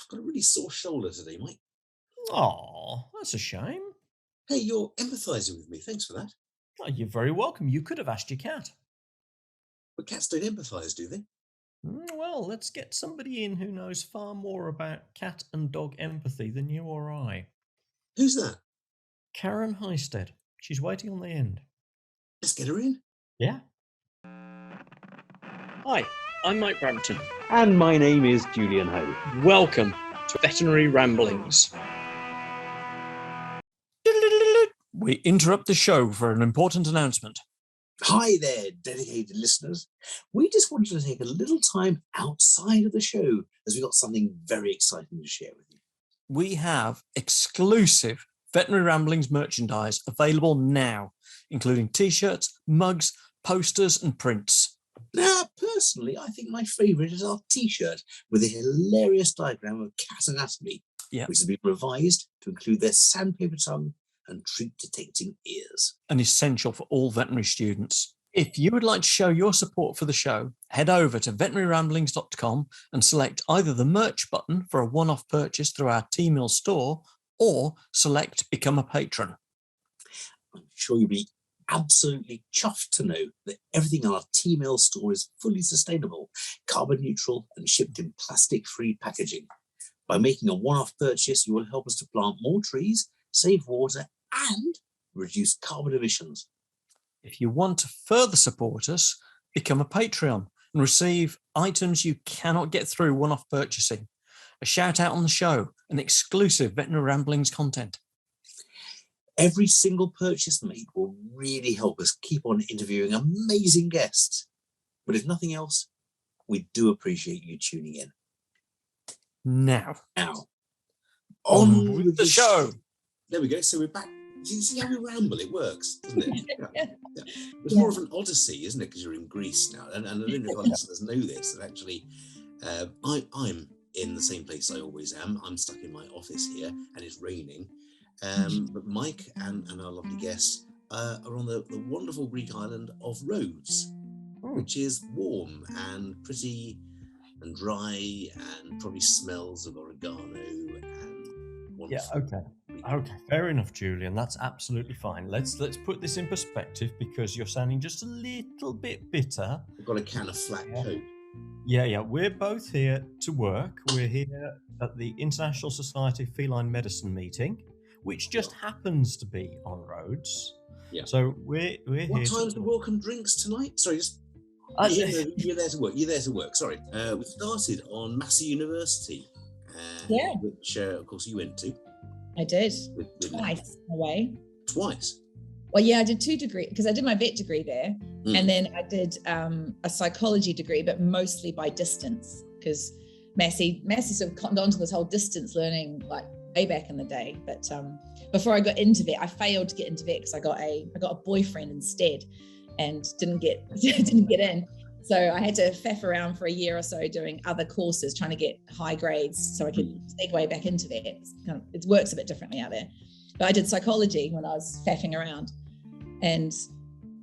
I've got a really sore shoulder today, Mike. Oh, that's a shame. Hey, you're empathising with me. Thanks for that. Oh, you're very welcome. You could have asked your cat. But cats don't empathise, do they? Well, let's get somebody in who knows far more about cat and dog empathy than you or I. Who's that? Karen Hiestand. She's waiting on the end. Let's get her in. Yeah? Hi, I'm Mike Brampton. And my name is Julian Ho. Welcome to Veterinary Ramblings. We interrupt the show for an important announcement. Hi there, dedicated listeners. We just wanted to take a little time outside of the show as we got something very exciting to share with you. We have exclusive Veterinary Ramblings merchandise available now, including t-shirts, mugs, posters and prints. Now, personally, I think my favourite is our t-shirt with a hilarious diagram of cat anatomy, which has been revised to include their sandpaper tongue and treat detecting ears. And essential for all veterinary students. If you would like to show your support for the show, head over to veterinaryramblings.com and select either the merch button for a one-off purchase through our T-Mill store or select Become a Patron. I'm sure you'll be absolutely chuffed to know that everything on our T-Mill store is fully sustainable, carbon neutral and shipped in plastic-free packaging. By making a one-off purchase, you will help us to plant more trees, save water and reduce carbon emissions. If you want to further support us, become a Patreon and receive items you cannot get through one-off purchasing, a shout out on the show, and exclusive Veterinary Ramblings content. Every single purchase made will really help us keep on interviewing amazing guests. But if nothing else, we do appreciate you tuning in. Now, on with the show. There we go. So we're back. You see how we ramble? It works, doesn't it? Yeah. It's more of an odyssey, isn't it? Because you're in Greece now. And I don't know if our listeners know this. That actually, I'm in the same place I always am. I'm stuck in my office here and it's raining. But Mike and our lovely guests are on the wonderful Greek island of Rhodes, which is warm and pretty and dry and probably smells of oregano and wonderful. Yeah, okay, fair enough, Julian. That's absolutely fine. Let's put this in perspective because you're sounding just a little bit bitter. I've got a can of flat coat. Yeah. We're both here to work. We're here at the International Society of Feline Medicine meeting, which just happens to be on Rhodes. Yeah. So we're here. What time's the welcome drinks tonight? Sorry, just you're there to work. You're there to work. Sorry. We started on Massey University, which of course you went to. I did twice in a way. Twice. Well, yeah, I did 2 degrees because I did my vet degree there, and then I did a psychology degree, but mostly by distance because Massey sort of cottoned onto this whole distance learning like way back in the day. But before I got into vet, I failed to get into vet because I got a boyfriend instead, and didn't get in. So I had to faff around for a year or so doing other courses, trying to get high grades so I could segue back into vet. It works a bit differently out there. But I did psychology when I was faffing around, and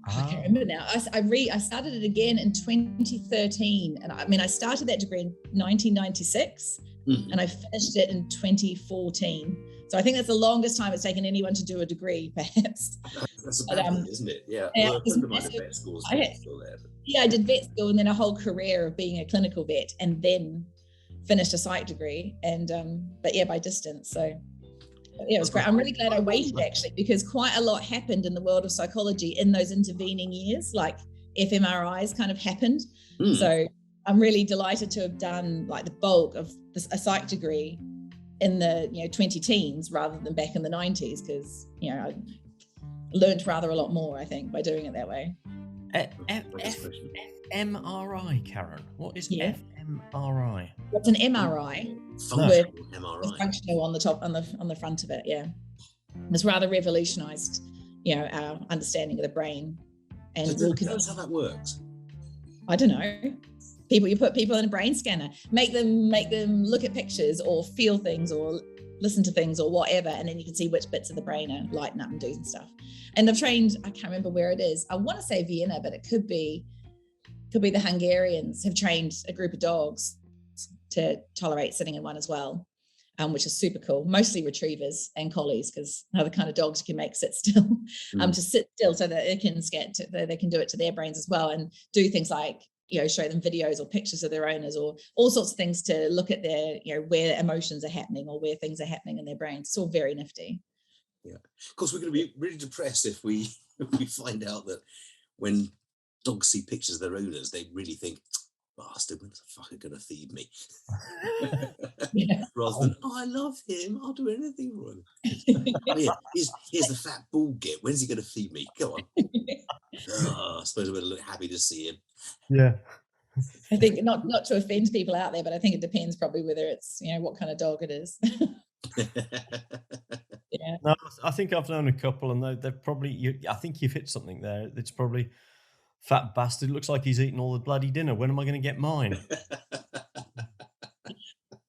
I can't remember now. I started it again in 2013, and I started that degree in 1996, and I finished it in 2014. So I think that's the longest time it's taken anyone to do a degree, perhaps. That's a bad thing, isn't it? Yeah. Well, a friend of mine at vet school is still there. Yeah, I did vet school and then a whole career of being a clinical vet, and then finished a psych degree, and but yeah, by distance. So yeah, it was great. I'm really glad I waited actually, because quite a lot happened in the world of psychology in those intervening years, like fMRIs kind of happened. So I'm really delighted to have done like the bulk of a psych degree in the 20 teens rather than back in the 90s, because I learned rather a lot more, I think, by doing it that way. fMRI, Karen. What is fMRI? What's an MRI? Functional MRI. Functional on the top, on the front of it. Yeah, it's rather revolutionised, our understanding of the brain. And tell us how that works. I don't know. You put people in a brain scanner, make them look at pictures or feel things or listen to things or whatever, and then you can see which bits of the brain are lighting up and doing stuff. And they've trained, I can't remember where it is. I want to say Vienna, but it could be the Hungarians have trained a group of dogs to tolerate sitting in one as well. which is super cool. Mostly retrievers and collies, because they're the kind of dogs you can make sit still, to sit still so that they can do it to their brains as well, and do things like, show them videos or pictures of their owners, or all sorts of things to look at their, where emotions are happening or where things are happening in their brains. It's all very nifty. Yeah, of course, we're going to be really depressed if we find out that when dogs see pictures of their owners, they really think, bastard, when the fuck are going to feed me? Rather than, I love him, I'll do anything for him. Here's the fat ball git, when's he going to feed me? Go on. I suppose we're look happy to see him. Yeah. I think not to offend people out there, but I think it depends probably whether it's, what kind of dog it is. Yeah. No, I think I've known a couple, and they've probably, I think you've hit something there. It's probably, fat bastard, looks like he's eating all the bloody dinner. When am I going to get mine?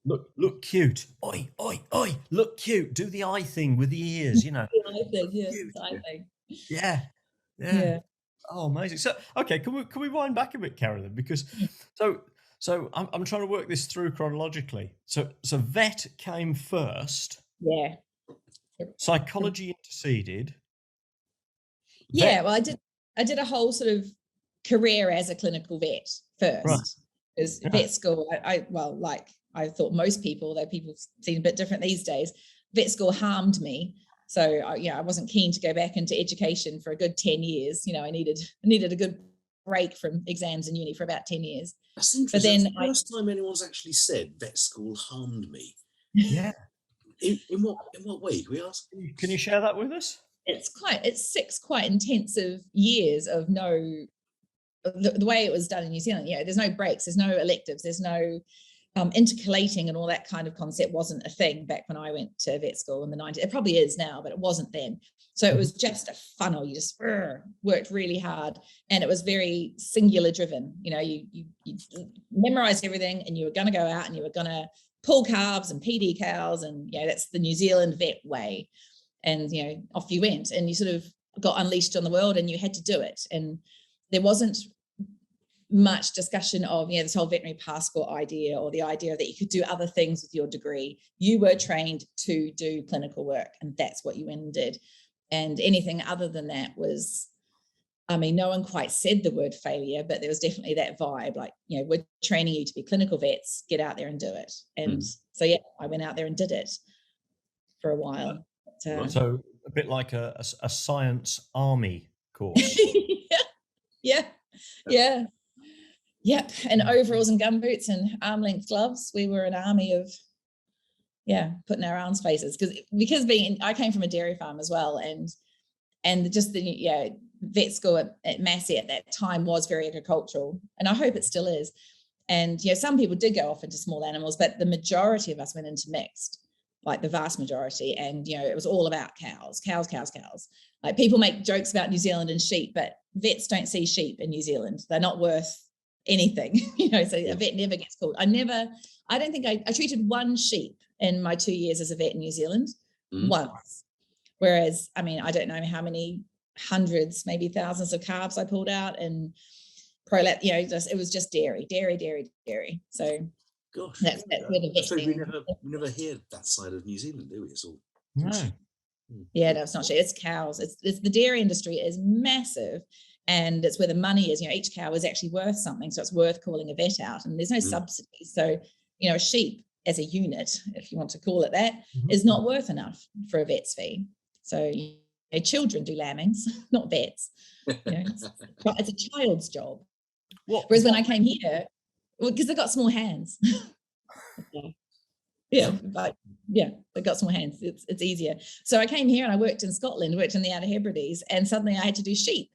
Look cute. Oi, oi, oi. Look cute. Do the eye thing with the ears, The eye thing, yes, the eye thing. Yeah. Oh, amazing. So, okay, can we wind back a bit, Karen, then? Because so I'm trying to work this through chronologically. So vet came first. Yeah. Psychology interceded. Yeah, well, I did a whole sort of career as a clinical vet first. Because vet school, I thought most people, though people seem a bit different these days, vet school harmed me. So I wasn't keen to go back into education for a good 10 years. I needed a good break from exams in uni for about 10 years. That's interesting. That's the first time anyone's actually said vet school harmed me. Yeah. In what way, can we ask? Can you share that with us? It's 6 quite intensive years of the way it was done in New Zealand. There's no breaks, there's no electives, there's no intercalating, and all that kind of concept wasn't a thing back when I went to vet school in the 90s. It probably is now, but it wasn't then. So it was just a funnel. You just worked really hard, and it was very singular driven. You memorized everything, and you were going to go out and you were going to pull calves and PD cows, and that's the New Zealand vet way. And off you went, and you sort of got unleashed on the world, and you had to do it. And there wasn't much discussion of this whole veterinary passport idea, or the idea that you could do other things with your degree. You were trained to do clinical work, and that's what you went and did. And anything other than that was, no one quite said the word failure, but there was definitely that vibe, like, we're training you to be clinical vets, get out there and do it. And so I went out there and did it for a while. So a bit like a science army course. Yeah. Yep. And overalls and gumboots and arm length gloves. We were an army of, putting our arms faces, because I came from a dairy farm as well. And just the, vet school at Massey at that time was very agricultural, and I hope it still is. And, some people did go off into small animals, but the majority of us went into mixed, like the vast majority. And, it was all about cows. Like, people make jokes about New Zealand and sheep, but vets don't see sheep in New Zealand. They're not worth anything, so a vet never gets called. I don't think I treated one sheep in my 2 years as a vet in New Zealand once. Whereas, I don't know how many hundreds, maybe thousands of calves I pulled out, and prolap, it was just dairy. So gosh, that's where the vet so we never hear that side of New Zealand, do we? It's all no. Yeah, no, it's not shit. It's cows. It's the dairy industry is massive, and it's where the money is. Each cow is actually worth something, so it's worth calling a vet out. And there's no subsidies, so a sheep as a unit, if you want to call it that, is not worth enough for a vet's fee. So children do lambings, not vets. It's a child's job. Whereas when I came here, because they've got small hands. They've got small hands. It's easier. So I came here and I worked in Scotland, worked in the Outer Hebrides, and suddenly I had to do sheep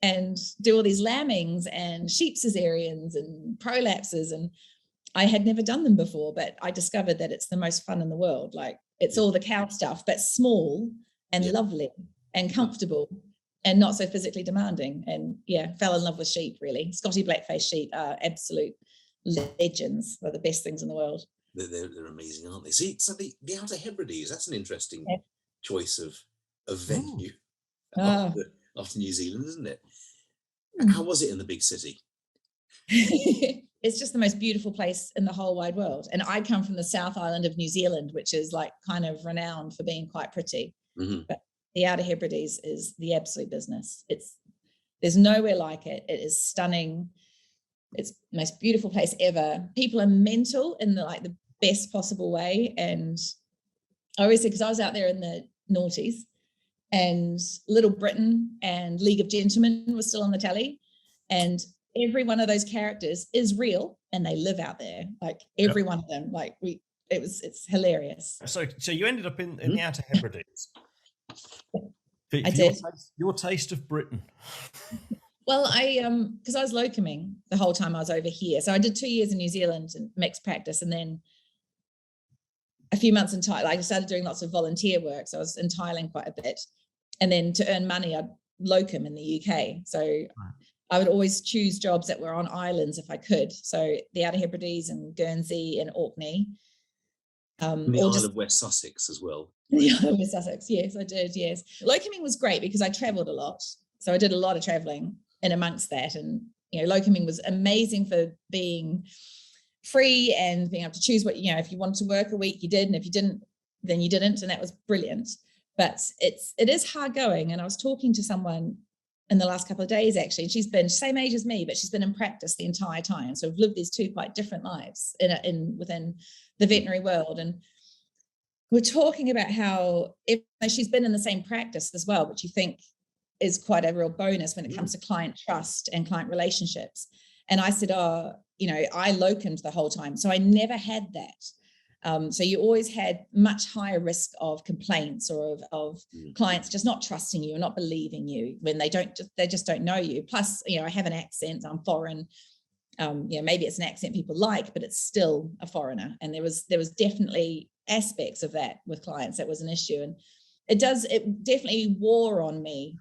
and do all these lambings and sheep cesareans and prolapses, and I had never done them before, but I discovered that it's the most fun in the world. Like, it's all the cow stuff, but small and lovely and comfortable and not so physically demanding. And fell in love with sheep, really. Scotty blackface sheep are absolute legends. They're the best things in the world. They're amazing, aren't they? See, so the Outer Hebrides, that's an interesting choice of venue after New Zealand, isn't it? How was it in the big city? it's just the most beautiful place in the whole wide world. And I come from the South Island of New Zealand, which is like kind of renowned for being quite pretty. But the Outer Hebrides is the absolute business. There's nowhere like it. It is stunning. It's the most beautiful place ever. People are mental in the best possible way. And I always say, because I was out there in the noughties, and Little Britain and League of Gentlemen was still on the telly, and every one of those characters is real and they live out there, like every one of them. Like it's hilarious. So you ended up in the Outer Hebrides. I did. Your taste of Britain. Well, because I was locuming the whole time I was over here. So I did 2 years in New Zealand in mixed practice, and then a few months in Thailand. I started doing lots of volunteer work. So I was in Thailand quite a bit. And then to earn money, I'd locum in the UK. So I would always choose jobs that were on islands if I could. So the Outer Hebrides and Guernsey and Orkney. The Isle of West Sussex as well. The Isle of West Sussex, yes, I did, yes. Locuming was great because I travelled a lot. So I did a lot of travelling in amongst that. And, locuming was amazing for being free and being able to choose what, if you wanted to work a week, you did. And if you didn't, then you didn't. And that was brilliant. But it is hard going. And I was talking to someone in the last couple of days, actually, and she's been same age as me, but she's been in practice the entire time. So we've lived these two quite different lives within the veterinary world. And we're talking about how she's been in the same practice as well, which you think is quite a real bonus when it comes to client trust and client relationships. And I said, I locumed the whole time. So I never had that. So you always had much higher risk of complaints or of clients just not trusting you or not believing you when they just don't know you. Plus, I have an accent, I'm foreign. Maybe it's an accent people like, but it's still a foreigner. And there was definitely aspects of that with clients that was an issue. And it definitely wore on me,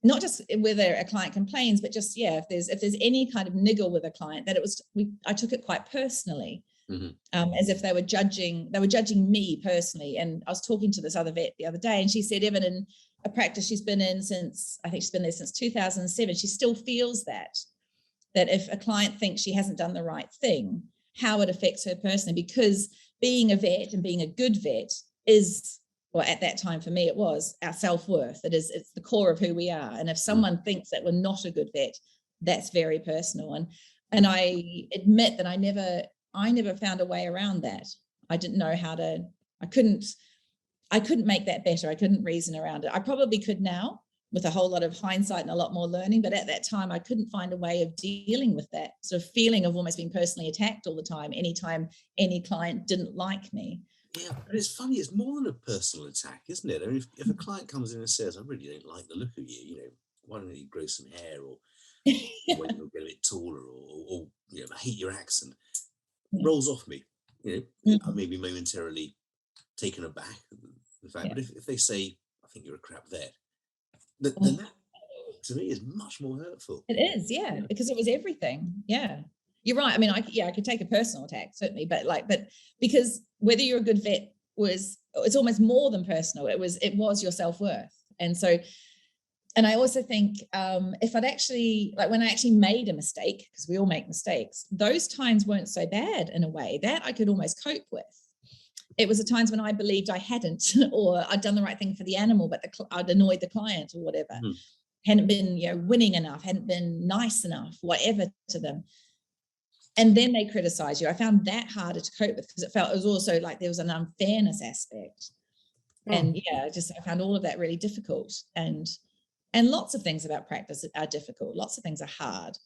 not just whether a client complains, but just, if there's any kind of niggle with a client, I took it quite personally. As if they were judging me personally. And I was talking to this other vet the other day, and she said even in a practice she's been in since 2007, she still feels that if a client thinks she hasn't done the right thing, how it affects her personally, because being a vet and being a good vet is, or at that time for me it was, our self-worth. It's the core of who we are. And if someone thinks that we're not a good vet, that's very personal. And I admit that I never found a way around that. I didn't know how to, I couldn't make that better. I couldn't reason around it. I probably could now with a whole lot of hindsight and a lot more learning, but at that time I couldn't find a way of dealing with that sort of feeling of almost being personally attacked all the time, anytime any client didn't like me. Yeah, but it's funny, it's more than a personal attack, isn't it? I mean, if a client comes in and says, I really don't like the look of you, why don't you grow some hair, or why don't you get a bit taller, or I hate your accent. Rolls off me, I may be momentarily taken aback at the fact, but if they say, I think you're a crap vet, then that to me is much more hurtful. It is, because it was everything. Yeah, you're right. I mean, I could take a personal attack, certainly, but because whether you're a good vet it's almost more than personal. It was your self-worth. And so, and I also think if I'd actually, when I actually made a mistake, because we all make mistakes, those times weren't so bad in a way that I could almost cope with. It was the times when I believed I hadn't, or I'd done the right thing for the animal, but I'd annoyed the client or whatever, hadn't been, winning enough, hadn't been nice enough, whatever to them. And then they criticize you. I found that harder to cope with because it was also like there was an unfairness aspect. And I found all of that really difficult. And lots of things about practice are difficult. Lots of things are hard.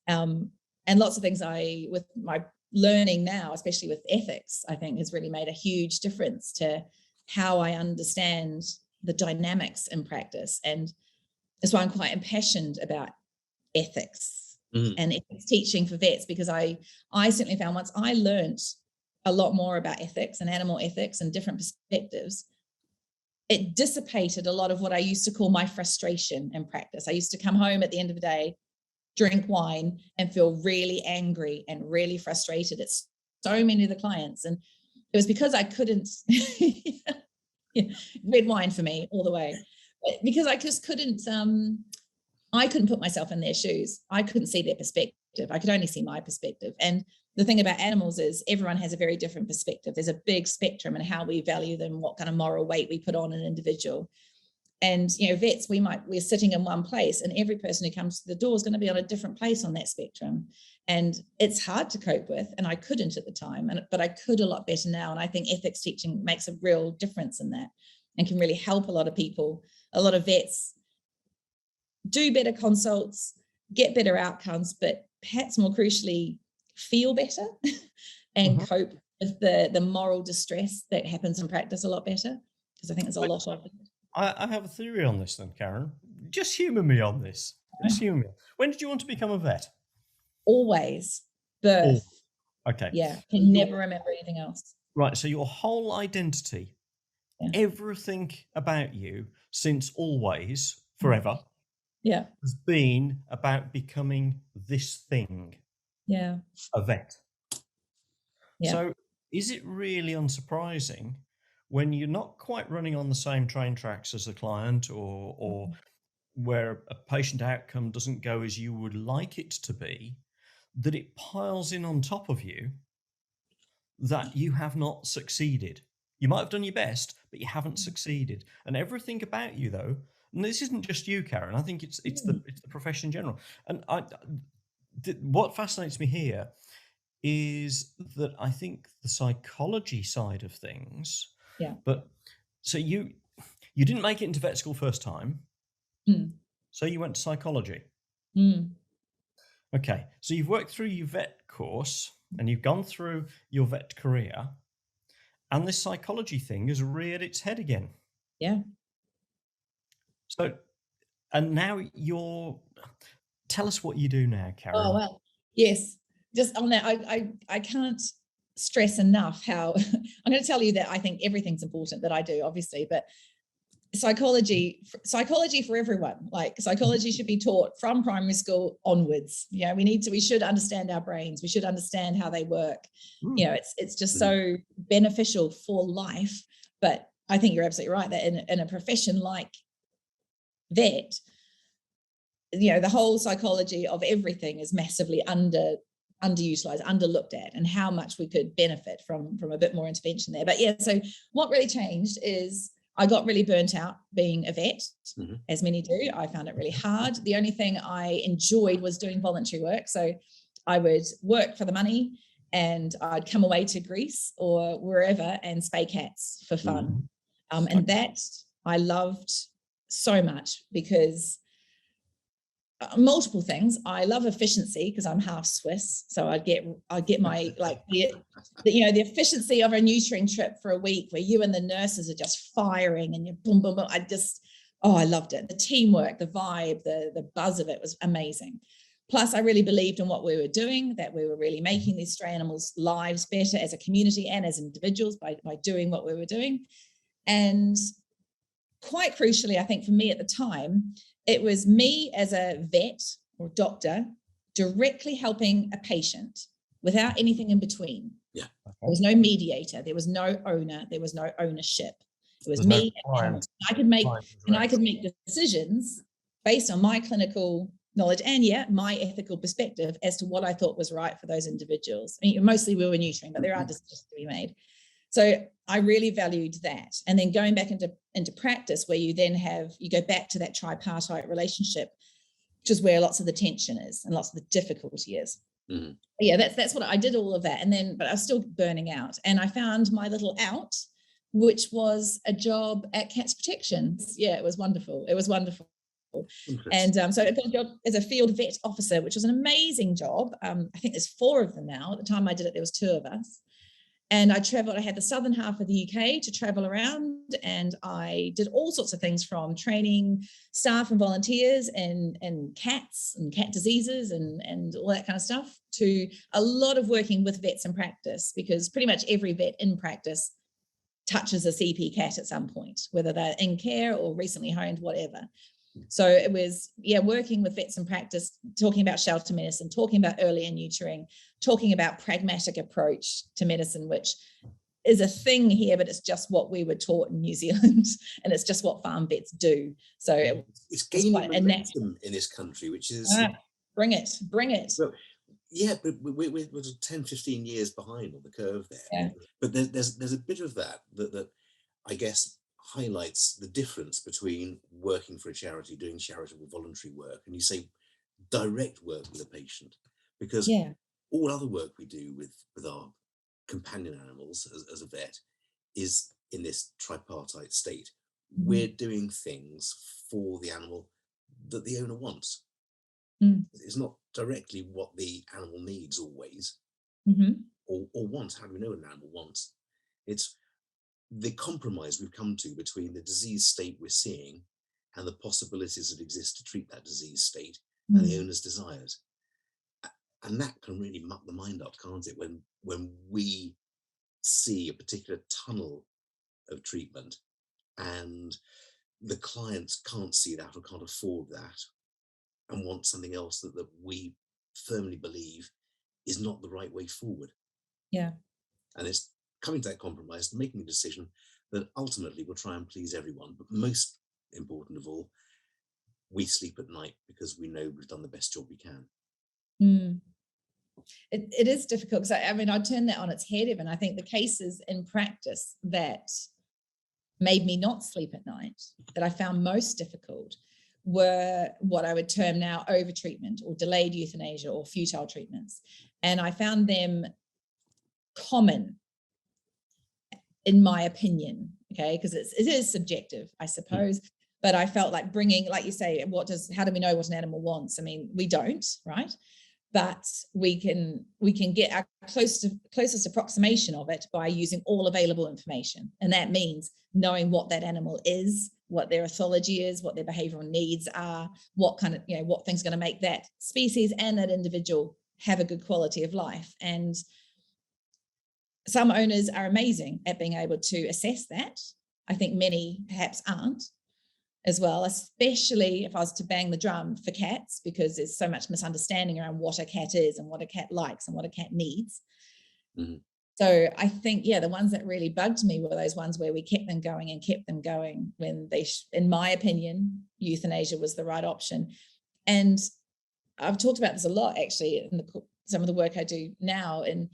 And lots of things with my learning now, especially with ethics, I think has really made a huge difference to how I understand the dynamics in practice. And that's why I'm quite impassioned about ethics and ethics teaching for vets, because I certainly found once I learned a lot more about ethics and animal ethics and different perspectives, it dissipated a lot of what I used to call my frustration in practice. I used to come home at the end of the day, drink wine, and feel really angry and really frustrated at so many of the clients. And it was because I couldn't, red wine for me all the way, because I just couldn't, I couldn't put myself in their shoes. I couldn't see their perspective. I could only see my perspective. And the thing about animals is everyone has a very different perspective. There's a big spectrum in how we value them, what kind of moral weight we put on an individual. And, vets, we're sitting in one place, and every person who comes to the door is going to be on a different place on that spectrum. And it's hard to cope with. And I couldn't at the time, but I could a lot better now. And I think ethics teaching makes a real difference in that and can really help a lot of people. A lot of vets do better consults, get better outcomes, but perhaps more crucially, feel better and cope with the moral distress that happens in practice a lot better, because I think there's a lot of it. I have a theory on this then, Karen. Just humour me on this. Just humour me. When did you want to become a vet? Always. Birth. Oh, okay. Yeah. Can never remember anything else. Right. So your whole identity, everything about you since always, forever, has been about becoming this thing. Yeah. A vet. Yeah. So is it really unsurprising when you're not quite running on the same train tracks as the client, or where a patient outcome doesn't go as you would like it to be, that it piles in on top of you that you have not succeeded? You might have done your best, but you haven't succeeded. And everything about you, though, and this isn't just you, Karen, I think it's the profession in general. And what fascinates me here is that I think the psychology side of things. Yeah. But so you didn't make it into vet school first time. So you went to psychology. Okay. So you've worked through your vet course and you've gone through your vet career, and this psychology thing has reared its head again. Yeah. So, and now tell us what you do now, Karen. Oh, well, yes. Just on that, I can't stress enough how I'm going to tell you that I think everything's important that I do, obviously, but psychology for everyone. Like, psychology should be taught from primary school onwards. We should understand our brains. We should understand how they work. It's just so beneficial for life. But I think you're absolutely right that in a profession like vet, the whole psychology of everything is massively underutilized, underlooked at, and how much we could benefit from a bit more intervention there. But so what really changed is I got really burnt out being a vet, as many do. I found it really hard. The only thing I enjoyed was doing voluntary work. So I would work for the money, and I'd come away to Greece or wherever and spay cats for fun. And that I loved so much, because multiple things. I love efficiency because I'm half Swiss, so I'd get my the efficiency of a neutering trip for a week where you and the nurses are just firing and you boom boom boom. I loved it. The teamwork, the vibe, the buzz of it was amazing. Plus, I really believed in what we were doing, that we were really making these stray animals' lives better as a community and as individuals by doing what we were doing. And quite crucially, I think for me at the time, it was me as a vet or doctor directly helping a patient without anything in between. Yeah. There was no mediator. There was no owner. There was no ownership. It was me. I could make decisions based on my clinical knowledge and my ethical perspective as to what I thought was right for those individuals. I mean, mostly we were neutering, but there are decisions to be made. So I really valued that. And then going back into practice, where you go back to that tripartite relationship, which is where lots of the tension is and lots of the difficulty is. Yeah, that's what I did, all of that. And then, but I was still burning out. And I found my little out, which was a job at Cats Protection. Yeah, it was wonderful. And so I got a job as a field vet officer, which was an amazing job. I think there's 4 of them now. At the time I did it, there was 2 of us. And I traveled, I had the southern half of the UK to travel around, and I did all sorts of things, from training staff and volunteers and cats and cat diseases and all that kind of stuff, to a lot of working with vets in practice, because pretty much every vet in practice touches a CP cat at some point, whether they're in care or recently honed, whatever. So it was, working with vets in practice, talking about shelter medicine, talking about earlier neutering, talking about pragmatic approach to medicine, which is a thing here, but it's just what we were taught in New Zealand, and it's just what farm vets do. So it's gaining momentum in this country, which is bring it. Well, Yeah, but we're 10, 15 years behind on the curve there. Yeah. But there's a bit of that I guess highlights the difference between working for a charity, doing charitable voluntary work, and you say direct work with a patient, because Yeah. all other work we do with our companion animals as a vet is in this tripartite state. Mm-hmm. We're doing things for the animal that the owner wants. Mm. It's not directly what the animal needs always, Mm-hmm. or wants. How do we know what an animal wants? It's the compromise we've come to between the disease state we're seeing and the possibilities that exist to treat that disease state and the owner's desires. And that can really muck the mind up, can't it? When we see a particular tunnel of treatment and the clients can't see that or can't afford that and want something else that we firmly believe is not the right way forward. Yeah. And it's coming to that compromise, making a decision that ultimately will try and please everyone. But most important of all, we sleep at night because we know we've done the best job we can. Mm. It is difficult because I mean, I turn that on its head, Evan. I think the cases in practice that made me not sleep at night, that I found most difficult, were what I would term now overtreatment or delayed euthanasia or futile treatments. And I found them common, in my opinion, okay, because it is subjective, I suppose. But I felt like bringing, like you say, how do we know what an animal wants? I mean, we don't, right? But we can get our closest approximation of it by using all available information. And that means knowing what that animal is, what their ethology is, what their behavioral needs are, what kind of, what thing's going to make that species and that individual have a good quality of life. And some owners are amazing at being able to assess that. I think many perhaps aren't as well, especially if I was to bang the drum for cats, because there's so much misunderstanding around what a cat is and what a cat likes and what a cat needs. Mm-hmm. So I think, the ones that really bugged me were those ones where we kept them going when they, in my opinion, euthanasia was the right option. And I've talked about this a lot, actually, in some of the work I do now, and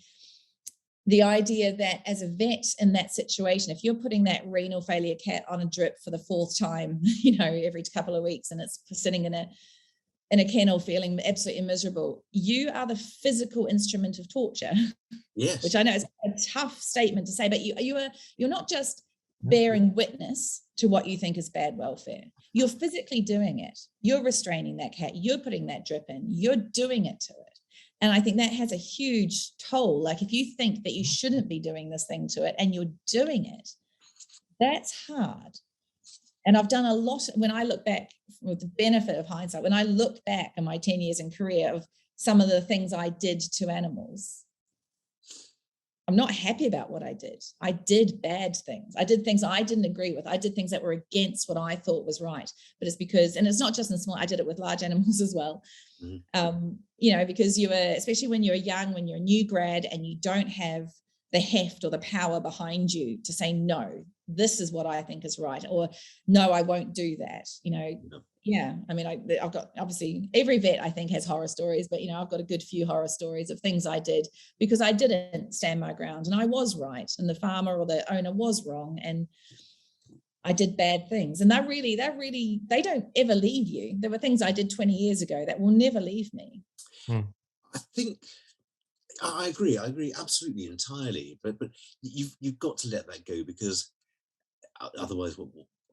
the idea that as a vet in that situation, if you're putting that renal failure cat on a drip for the fourth time, every couple of weeks, and it's sitting in a kennel feeling absolutely miserable, you are the physical instrument of torture. Yes. Which I know is a tough statement to say, but you're not just bearing witness to what you think is bad welfare. You're physically doing it. You're restraining that cat. You're putting that drip in. You're doing it to it. And I think that has a huge toll. Like if you think that you shouldn't be doing this thing to it and you're doing it, that's hard. And I've done a lot, when I look back with the benefit of hindsight, when I look back in my 10 years in career of some of the things I did to animals, I'm not happy about what I did. I did bad things. I did things I didn't agree with. I did things that were against what I thought was right. But it's because, and it's not just in small, I did it with large animals as well. Mm-hmm. Because especially when you're young, when you're a new grad and you don't have the heft or the power behind you to say, no, this is what I think is right, or no, I won't do that. Yeah. I mean, I've got, obviously every vet I think has horror stories, but I've got a good few horror stories of things I did because I didn't stand my ground and I was right and the farmer or the owner was wrong and I did bad things. And they don't ever leave you. There were things I did 20 years ago that will never leave me. I think I agree absolutely entirely, but you've got to let that go, because otherwise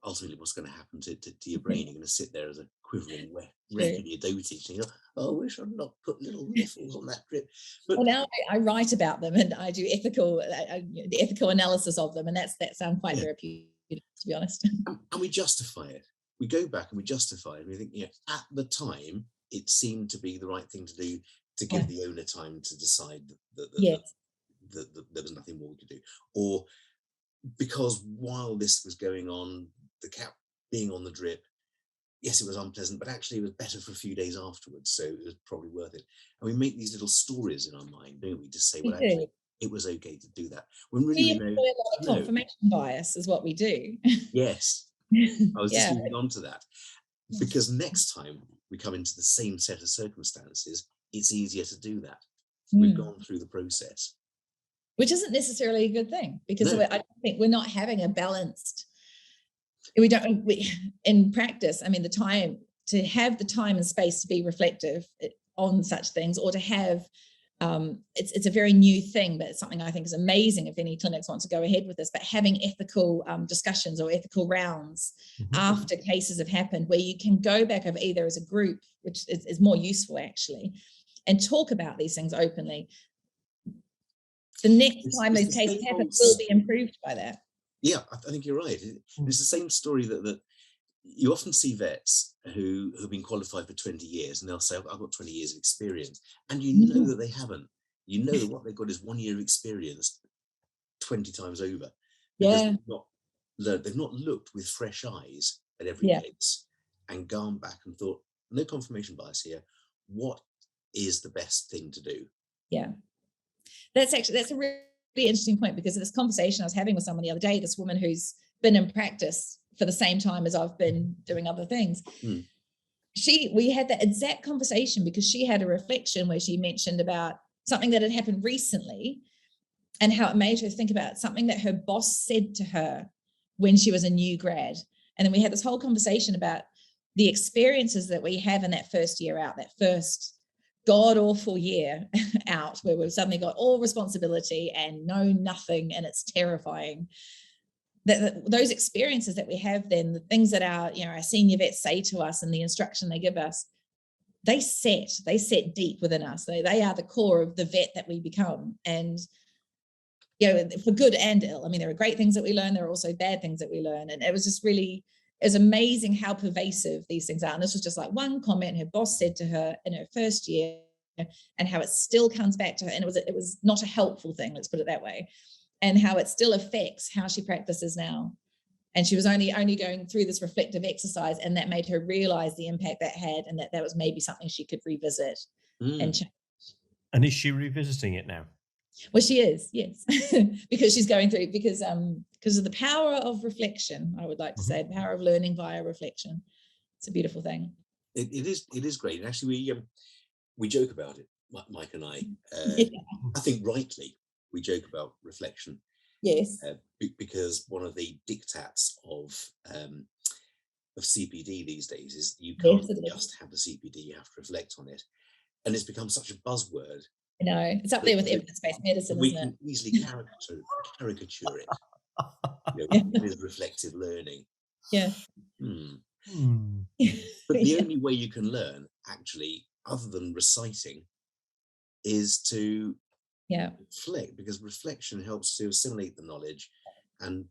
ultimately what's going to happen to your brain? You're going to sit there as a quivering wreck in your dotage and I wish I'd not put little niffles on that drip. But now I write about them and I do the ethical analysis of them, and that sounds quite therapeutic, to be honest. And we justify it. We go back and we justify it. And we think, at the time it seemed to be the right thing to do, to give the owner time to decide that there was nothing more we could do, or because while this was going on, the cat being on the drip, yes, it was unpleasant, but actually it was better for a few days afterwards, so it was probably worth it. And we make these little stories in our mind, don't we, to say, well, actually, it was okay to do that. When really we know, a lot of confirmation bias is what we do. Yes, I was just moving on to that, because next time we come into the same set of circumstances, it's easier to do that. we've gone through the process. Which isn't necessarily a good thing, because No. I think we're not having a balanced, in practice, I mean, to have the time and space to be reflective on such things, or to have, it's a very new thing, but it's something I think is amazing if any clinics want to go ahead with this, but having ethical discussions or ethical rounds after cases have happened, where you can go back over either as a group, which is more useful actually, and talk about these things openly. The next time those cases happen will be improved by that. Yeah, I think you're right. It's the same story that you often see vets who have been qualified for 20 years, and they'll say, I've got 20 years of experience. And you know that they haven't. You know that what they've got is 1 year of experience 20 times over. Because they've not looked with fresh eyes at every case and gone back and thought, no confirmation bias here. What is the best thing to do? Yeah. That's a really interesting point, because of this conversation I was having with someone the other day, this woman who's been in practice for the same time as I've been doing other things. We had that exact conversation because she had a reflection where she mentioned about something that had happened recently and how it made her think about something that her boss said to her when she was a new grad. And then we had this whole conversation about the experiences that we have in that first year out, that first god-awful year out, where we've suddenly got all responsibility and know nothing, and it's terrifying. Those experiences that we have, then the things that our senior vets say to us and the instruction they give us, they set deep within us. They are the core of the vet that we become. And for good and ill. I mean, there are great things that we learn. There are also bad things that we learn. And it was just really, it's amazing how pervasive these things are. And this was just like one comment her boss said to her in her first year, and how it still comes back to her. And it was not a helpful thing, let's put it that way. And how it still affects how she practices now. And she was only going through this reflective exercise, and that made her realize the impact that had, and that was maybe something she could revisit and change. And is she revisiting it now? Well, she is, yes, because she's going through, because of the power of reflection, I would like to say, the power of learning via reflection. It's a beautiful thing. It is great. And actually, we joke about it, Mike and I. I think rightly we joke about reflection. Yes. Because one of the diktats of CPD these days is you can't just have the CPD, you have to reflect on it. And it's become such a buzzword. I know, it's up there with evidence-based medicine, we isn't can it? easily caricature it. It is reflective learning. Yeah. But the only way you can learn, actually, other than reciting, is to reflect, because reflection helps to assimilate the knowledge and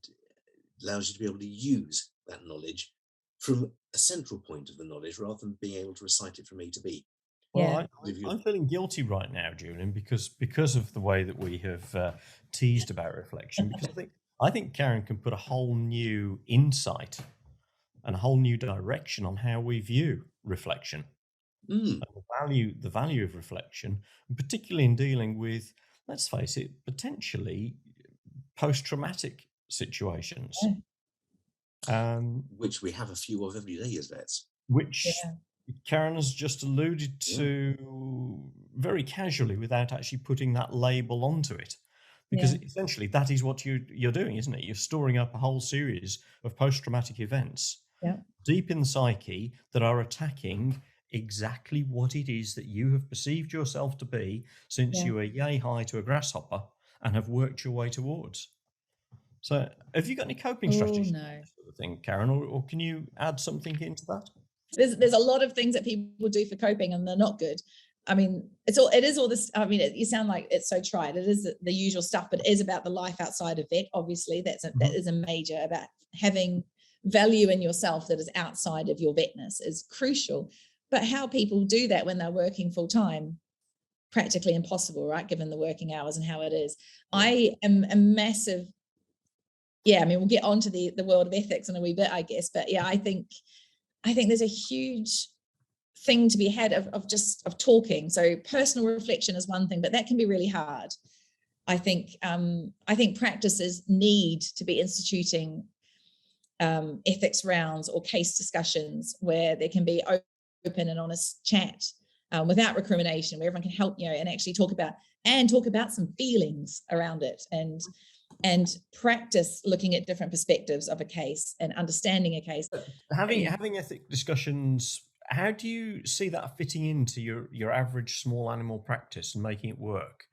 allows you to be able to use that knowledge from a central point of the knowledge rather than being able to recite it from A to B. Well, I'm feeling guilty right now, Julian, because of the way that we have teased about reflection. Because I think Karen can put a whole new insight and a whole new direction on how we view reflection, and the value of reflection, and particularly in dealing with, let's face it, potentially post-traumatic situations, which we have a few of every day as vets. Which Karen has just alluded to very casually, without actually putting that label onto it. Because essentially that is what you're doing, isn't it? You're storing up a whole series of post-traumatic events deep in the psyche that are attacking exactly what it is that you have perceived yourself to be since you were yay high to a grasshopper and have worked your way towards. So have you got any coping strategies for this sort of thing, Karen, or can you add something into that? There's a lot of things that people do for coping, and they're not good. I mean, it is all this. I mean, you sound like it's so trite. It is the usual stuff, but it is about the life outside of vet. Obviously, that is a major, about having value in yourself that is outside of your vetness is crucial. But how people do that when they're working full time, practically impossible, right? Given the working hours and how it is. I am a massive. I mean, we'll get onto the world of ethics in a wee bit, I guess. But I think there's a huge thing to be had of talking. So personal reflection is one thing, but that can be really hard. I think practices need to be instituting ethics rounds or case discussions where there can be open and honest chat without recrimination, where everyone can help, and actually talk about some feelings around it, and practice looking at different perspectives of a case and understanding a case. Having ethic discussions, how do you see that fitting into your average small animal practice and making it work?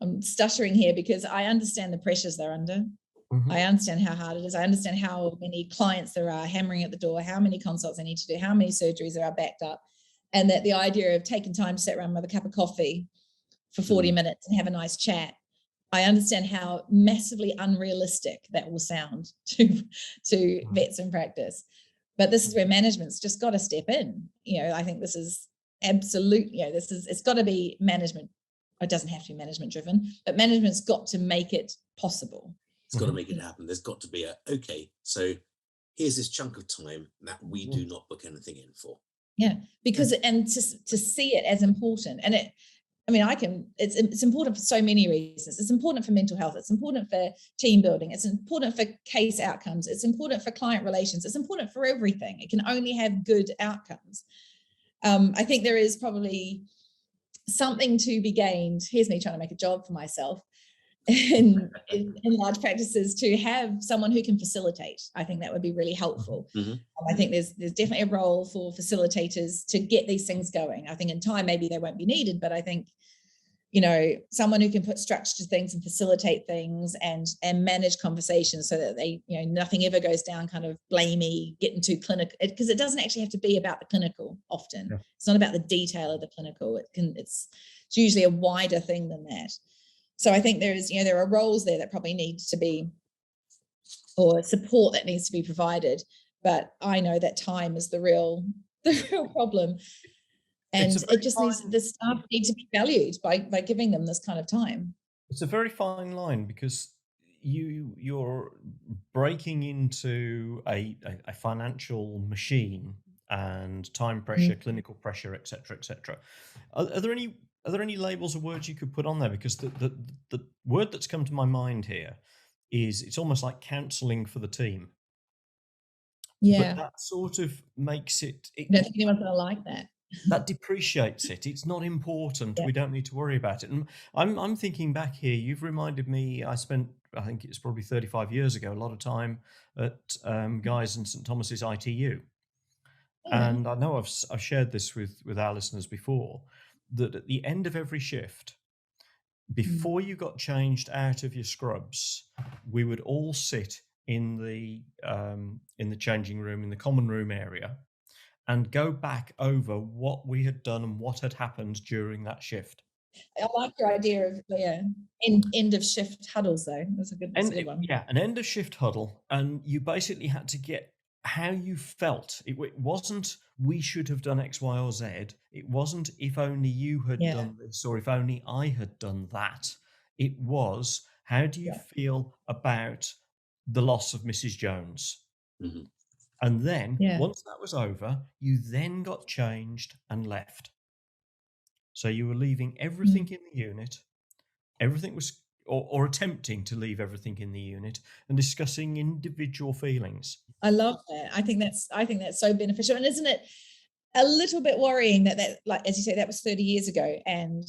I'm stuttering here because I understand the pressures they're under. Mm-hmm. I understand how hard it is. I understand how many clients there are hammering at the door, how many consults they need to do, how many surgeries there are backed up, and that the idea of taking time to sit around with a cup of coffee for 40 minutes and have a nice chat. I understand how massively unrealistic that will sound to vets in practice. But this is where management's just got to step in. I think this is absolute, it's got to be management. It doesn't have to be management driven, but management's got to make it possible. It's got to make it happen. There's got to be okay, so here's this chunk of time that we do not book anything in for. Yeah, because, and to see it as important. And it's important for so many reasons. It's important for mental health. It's important for team building. It's important for case outcomes. It's important for client relations. It's important for everything. It can only have good outcomes. I think there is probably something to be gained. Here's me trying to make a job for myself in large practices to have someone who can facilitate. I think that would be really helpful. Mm-hmm. I think there's definitely a role for facilitators to get these things going. I think in time maybe they won't be needed, but I think someone who can put structure to things and facilitate things and manage conversations so that they nothing ever goes down kind of blamey, getting too clinical, because it doesn't actually have to be about the clinical often. Yeah. It's not about the detail of the clinical. It's usually a wider thing than that. So I think there are roles there that probably need to be, or support that needs to be provided. But I know that time is the real problem. And it just needs, the staff need to be valued by giving them this kind of time. It's a very fine line, because you're breaking into a financial machine and time pressure, clinical pressure, etc., etc. Are there any labels or words you could put on there? Because the word that's come to my mind here is, it's almost like counselling for the team. Yeah. But that sort of makes it... I don't think anyone's going to like that. That depreciates it. It's not important. Yeah. We don't need to worry about it. And I'm thinking back here. You've reminded me, I think it's probably 35 years ago, a lot of time at Guy's and St Thomas's ITU. Yeah. And I know I've shared this with our listeners before, that at the end of every shift, before you got changed out of your scrubs, we would all sit in the changing room, in the common room area, and go back over what we had done and what had happened during that shift. I like your idea of end of shift huddles, though. That's a good one. Yeah, an end of shift huddle, and you basically had to get how you felt. It wasn't we should have done X, Y, or Z. It wasn't if only you had done this, or if only I had done that. It was, how do you feel about the loss of Mrs. Jones? Mm-hmm. And then once that was over, you then got changed and left. So you were leaving everything in the unit. Everything was, or attempting to leave everything in the unit, and discussing individual feelings. I love that. I think that's so beneficial. And isn't it a little bit worrying that like, as you say, that was 30 years ago, and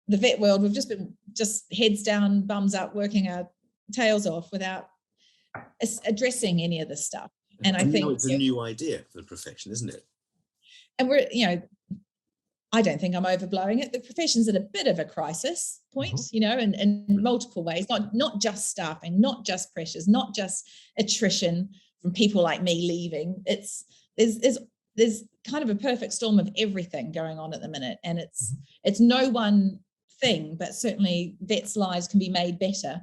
the vet world, we've just been heads down, bums up, working our tails off without addressing any of this stuff. And I think it's a new idea for the profession, isn't it? And we're, I don't think I'm overblowing it. The profession's at a bit of a crisis point, in multiple ways, not just staffing, not just pressures, not just attrition from people like me leaving. There's kind of a perfect storm of everything going on at the minute. And it's no one thing, but certainly vets' lives can be made better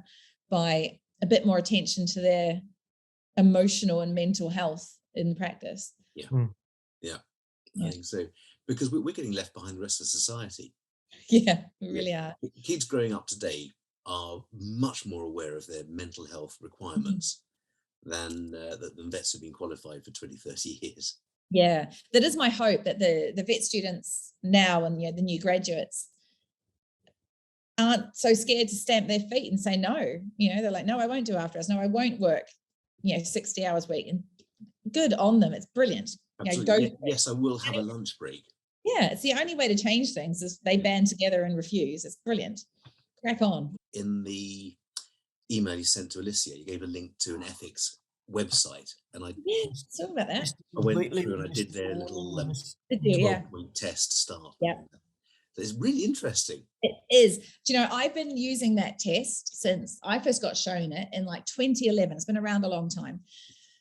by a bit more attention to their emotional and mental health in practice. I think so, because we're getting left behind the rest of society. Yeah, we really are. Kids growing up today are much more aware of their mental health requirements than vets who've been qualified for 20, 30 years. Yeah, that is my hope, that the vet students now and the new graduates aren't so scared to stamp their feet and say no. They're like, no, I won't do after hours. No, I won't work 60 hours a week. And good on them. It's brilliant. Absolutely. Yes, I will have a lunch break. Yeah, it's the only way to change things is they band together and refuse. It's brilliant. Crack on. In the email you sent to Alicia, you gave a link to an ethics website, and I Sorry about that. I went through and I did their little 12-point test to start. Yeah. So it's really interesting. It is. Do you know, I've been using that test since I first got shown it in like 2011. It's been around a long time.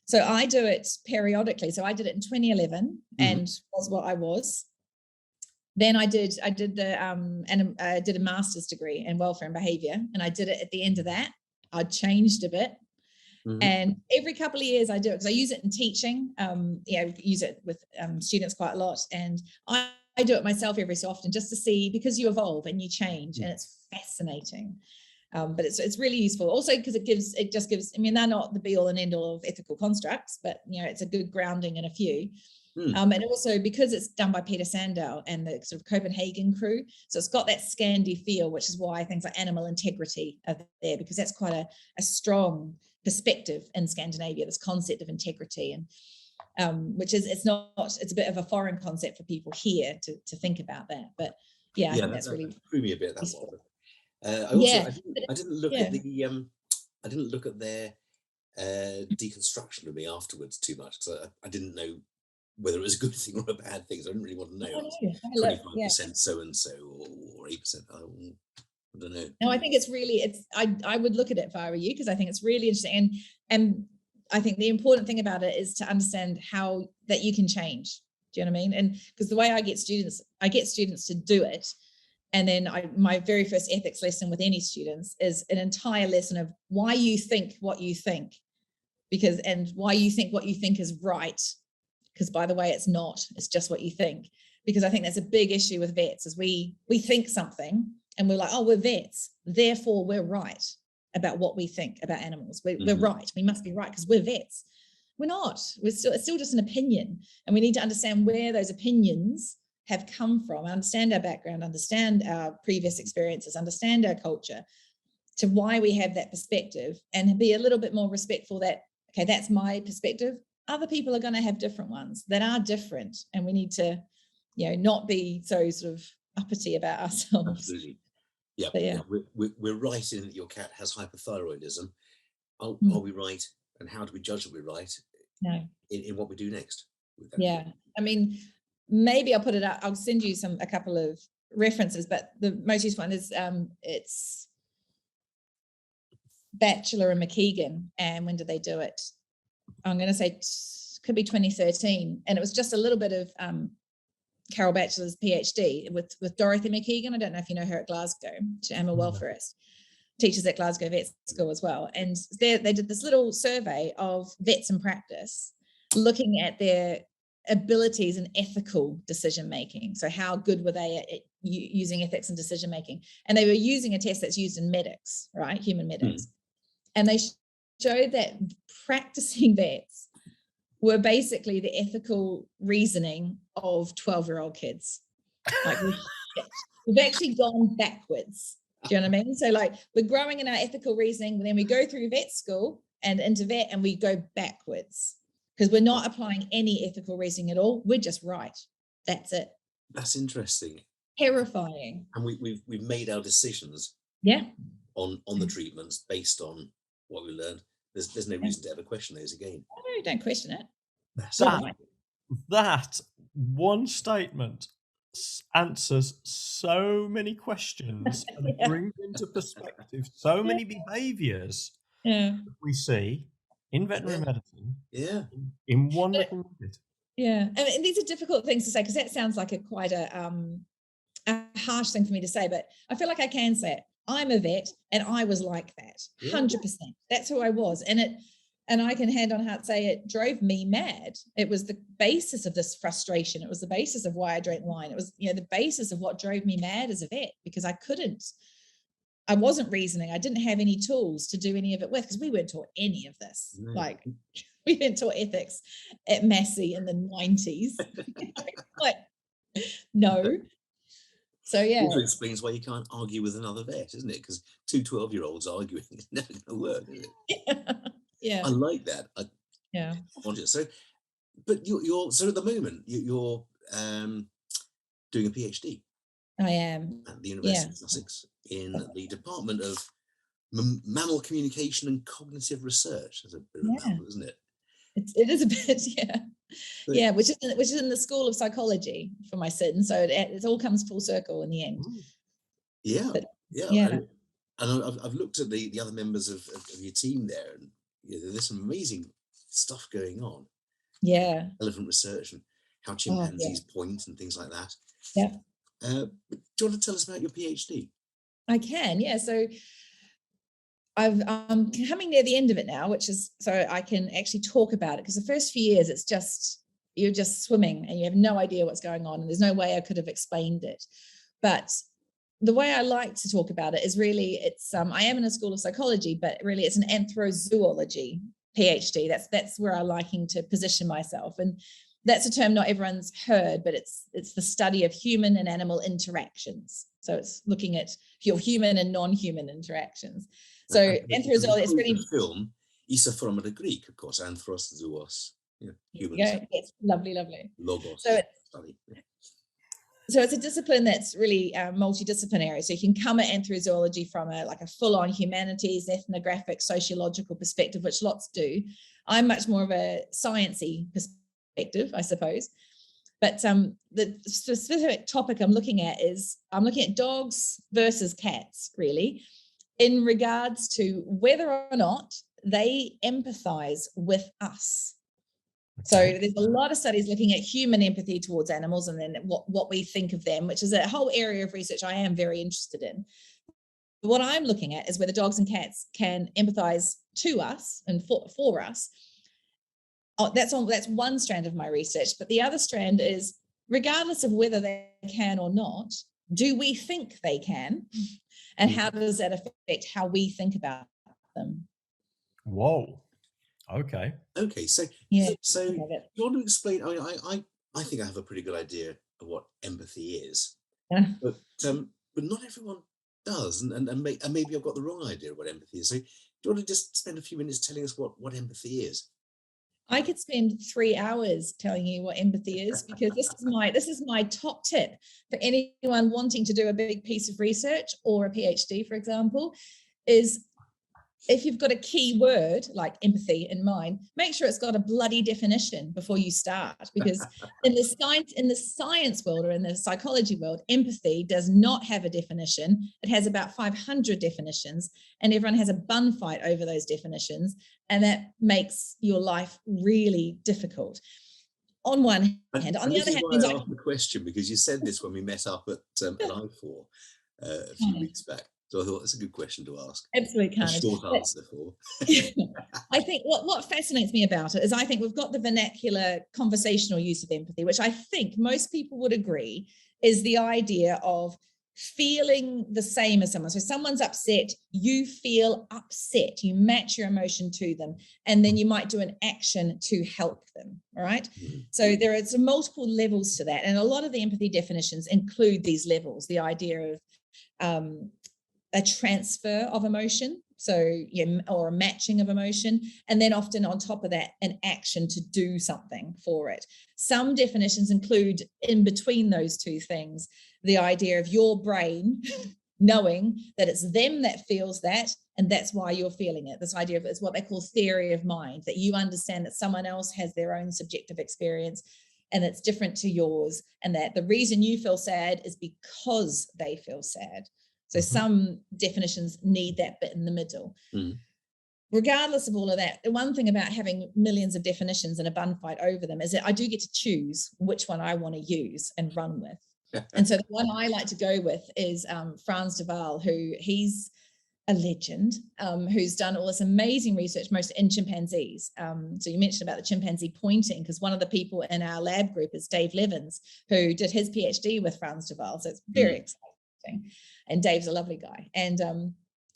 So I do it periodically. So I did it in 2011 and was what I was. Then I did I did a master's degree in welfare and behaviour, and I did it at the end of that. I changed a bit. And every couple of years I do it because I use it in teaching. Use it with students quite a lot, and I do it myself every so often just to see, because you evolve and you change, and it's fascinating. But it's really useful also because it just gives. I mean, they're not the be all and end all of ethical constructs, but it's a good grounding in a few. And also because it's done by Peter Sandow and the sort of Copenhagen crew, so it's got that Scandi feel, which is why things like animal integrity are there, because that's quite a strong perspective in Scandinavia, this concept of integrity, and which is it's a bit of a foreign concept for people here to think about that. But I think that's really threw me a bit that one. I didn't look at the I didn't look at their deconstruction of me afterwards too much, because I didn't know whether it was a good thing or a bad thing. So I didn't really want to know. 25% so and so or 8%. I don't know. No, I think I would look at it if I were you, because I think it's really interesting. And I think the important thing about it is to understand how that you can change. Do you know what I mean? And because the way I get students to do it. And then my very first ethics lesson with any students is an entire lesson of why you think what you think, and why you think what you think is right. Because by the way, it's not, it's just what you think. Because I think that's a big issue with vets, is we think something and we're like, oh, we're vets, therefore we're right about what we think about animals. We're right. We must be right because we're vets. We're not. It's still just an opinion. And we need to understand where those opinions have come from, understand our background, understand our previous experiences, understand our culture, to why we have that perspective, and be a little bit more respectful that, okay, that's my perspective. Other people are going to have different ones that are different, and we need to, not be so sort of uppity about ourselves. Absolutely. Yeah. We're right in that your cat has hypothyroidism. Are we right? And how do we judge that we're right? No. In what we do next? Yeah. I mean, maybe I'll put it up. I'll send you a couple of references, but the most useful one is it's Batchelor and McKeegan. And when did they do it? I'm going to say could be 2013. And it was just a little bit of Carol Batchelor's PhD with Dorothy McKeegan. I don't know if you know her at Glasgow. I'm a welfarist. Teaches at Glasgow Vet School as well. And they did this little survey of vets in practice, looking at their abilities in ethical decision making. So how good were they at using ethics in decision making? And they were using a test that's used in medics, right? Human medics. And they showed that practicing vets were basically the ethical reasoning of 12-year-old kids. Like we've actually gone backwards. Do you know what I mean? So like we're growing in our ethical reasoning, then we go through vet school and into vet, and we go backwards because we're not applying any ethical reasoning at all. We're just right. That's it. That's interesting. Terrifying. And we've made our decisions. Yeah. On the treatments based on what we learned. There's no reason to ever question those again. No, don't question it. That one statement answers so many questions and brings into perspective so many behaviours that we see in veterinary medicine. Yeah. In one little bit. Yeah, and these are difficult things to say because that sounds like quite a harsh thing for me to say, but I feel like I can say it. I'm a vet, and I was like that, 100%. That's who I was, and I can hand on heart say it drove me mad. It was the basis of this frustration. It was the basis of why I drank wine. It was, the basis of what drove me mad as a vet, because I wasn't reasoning. I didn't have any tools to do any of it with, because we weren't taught any of this. No. Like we weren't taught ethics at Massey in the 90s. Like, no. So yeah. Also explains why you can't argue with another vet, isn't it? Because two 12-year-olds arguing is never going to work, is it? Yeah. I like that. Yeah. So, but you're so at the moment you're doing a PhD. I am. At the University of Sussex in the Department of Mammal Communication and Cognitive Research. That's a bit of a mouthful, isn't it? It is a bit, yeah, which is in the School of Psychology for my son. So it all comes full circle in the end. Yeah, but, yeah. And I've looked at the other members of your team there, and there's some amazing stuff going on. Yeah. Elephant research and how chimpanzees point and things like that. Yeah. Do you want to tell us about your PhD? I can, yeah. So I'm coming near the end of it now, which is so I can actually talk about it, because the first few years it's just, you're just swimming and you have no idea what's going on, and there's no way I could have explained it. But the way I like to talk about it is really, it's I am in a School of Psychology, but really it's an anthrozoology PhD. That's where I'm liking to position myself, and that's a term not everyone's heard, but it's the study of human and animal interactions. So it's looking at your human and non-human interactions. So anthrozoology is really film. Isa from the Greek, of course, anthros, zoos, humans. Yeah, yes, lovely. Logos. So it's a discipline that's really multidisciplinary. So you can come at anthrozoology from a full-on humanities, ethnographic, sociological perspective, which lots do. I'm much more of a sciencey perspective, I suppose. But the specific topic I'm looking at dogs versus cats, really, in regards to whether or not they empathize with us. So there's a lot of studies looking at human empathy towards animals, and then what we think of them, which is a whole area of research I am very interested in. But what I'm looking at is whether dogs and cats can empathize to us and for us. That's one strand of my research. But the other strand is, regardless of whether they can or not, do we think they can? And how does that affect how we think about them? Whoa. Okay. So yeah. So you want to explain? I mean, I think I have a pretty good idea of what empathy is, but not everyone does, and maybe I've got the wrong idea of what empathy is. So do you want to just spend a few minutes telling us what empathy is? I could spend 3 hours telling you what empathy is, because this is my top tip for anyone wanting to do a big piece of research or a PhD, for example, is if you've got a key word like empathy in mind, make sure it's got a bloody definition before you start, because in the science world or in the psychology world, empathy does not have a definition. It has about 500 definitions, and everyone has a bun fight over those definitions, and that makes your life really difficult. On one hand, on the other hand, I asked the question because you said this when we met up at I4 a few weeks back. So I thought that's a good question to ask. Absolutely, a short answer for. I think what fascinates me about it is I think we've got the vernacular conversational use of empathy, which I think most people would agree is the idea of feeling the same as someone. So someone's upset, you feel upset, you match your emotion to them, and then you might do an action to help them. All right. Mm-hmm. So there are some multiple levels to that. And a lot of the empathy definitions include these levels, the idea of a transfer of emotion, or a matching of emotion, and then often on top of that, an action to do something for it. Some definitions include, in between those two things, the idea of your brain knowing that it's them that feels that, and that's why you're feeling it. This idea of it's what they call theory of mind, that you understand that someone else has their own subjective experience and it's different to yours, and that the reason you feel sad is because they feel sad. So some definitions need that bit in the middle. Regardless of all of that, the one thing about having millions of definitions and a bun fight over them is that I do get to choose which one I want to use and run with. And so the one I like to go with is Frans de Waal, he's a legend, who's done all this amazing research, most in chimpanzees. So you mentioned about the chimpanzee pointing, because one of the people in our lab group is Dave Levins, who did his PhD with Frans de Waal. So it's very exciting. And Dave's a lovely guy. And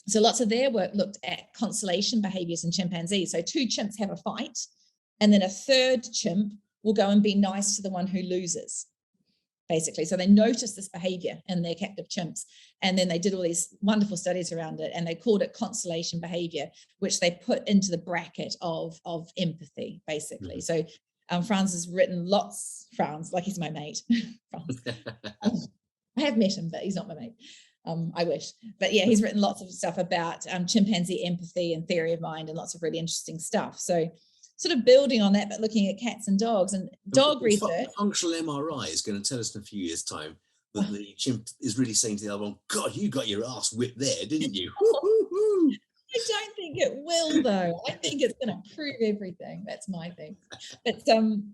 so lots of their work looked at consolation behaviors in chimpanzees. So two chimps have a fight, and then a third chimp will go and be nice to the one who loses, basically. So they noticed this behavior in their captive chimps, and then they did all these wonderful studies around it, and they called it consolation behavior, which they put into the bracket of empathy, basically. So Franz has written Franz, like he's my mate. Franz. I have met him, but he's not my mate. I wish. But yeah, he's written lots of stuff about chimpanzee empathy and theory of mind and lots of really interesting stuff. So sort of building on that, but looking at cats and dogs and dog research. Functional MRI is going to tell us in a few years' time that the chimp is really saying to the other one, God, you got your ass whipped there, didn't you? I don't think it will, though. I think it's going to prove everything. That's my thing. But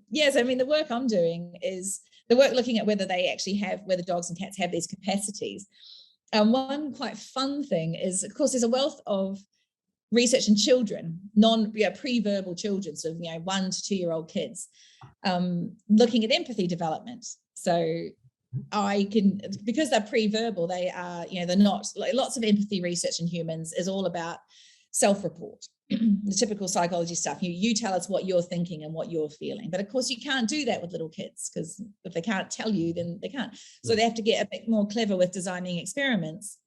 yes, I mean, the work I'm doing is the work looking at whether dogs and cats have these capacities. One quite fun thing is, of course, there's a wealth of research in children, pre-verbal children, so 1 to 2 year old kids, looking at empathy development. So I can, because they're pre-verbal, they are, they're not, like, lots of empathy research in humans is all about self-report, the typical psychology stuff. You tell us what you're thinking and what you're feeling. But of course, you can't do that with little kids, because if they can't tell you, then they can't. So they have to get a bit more clever with designing experiments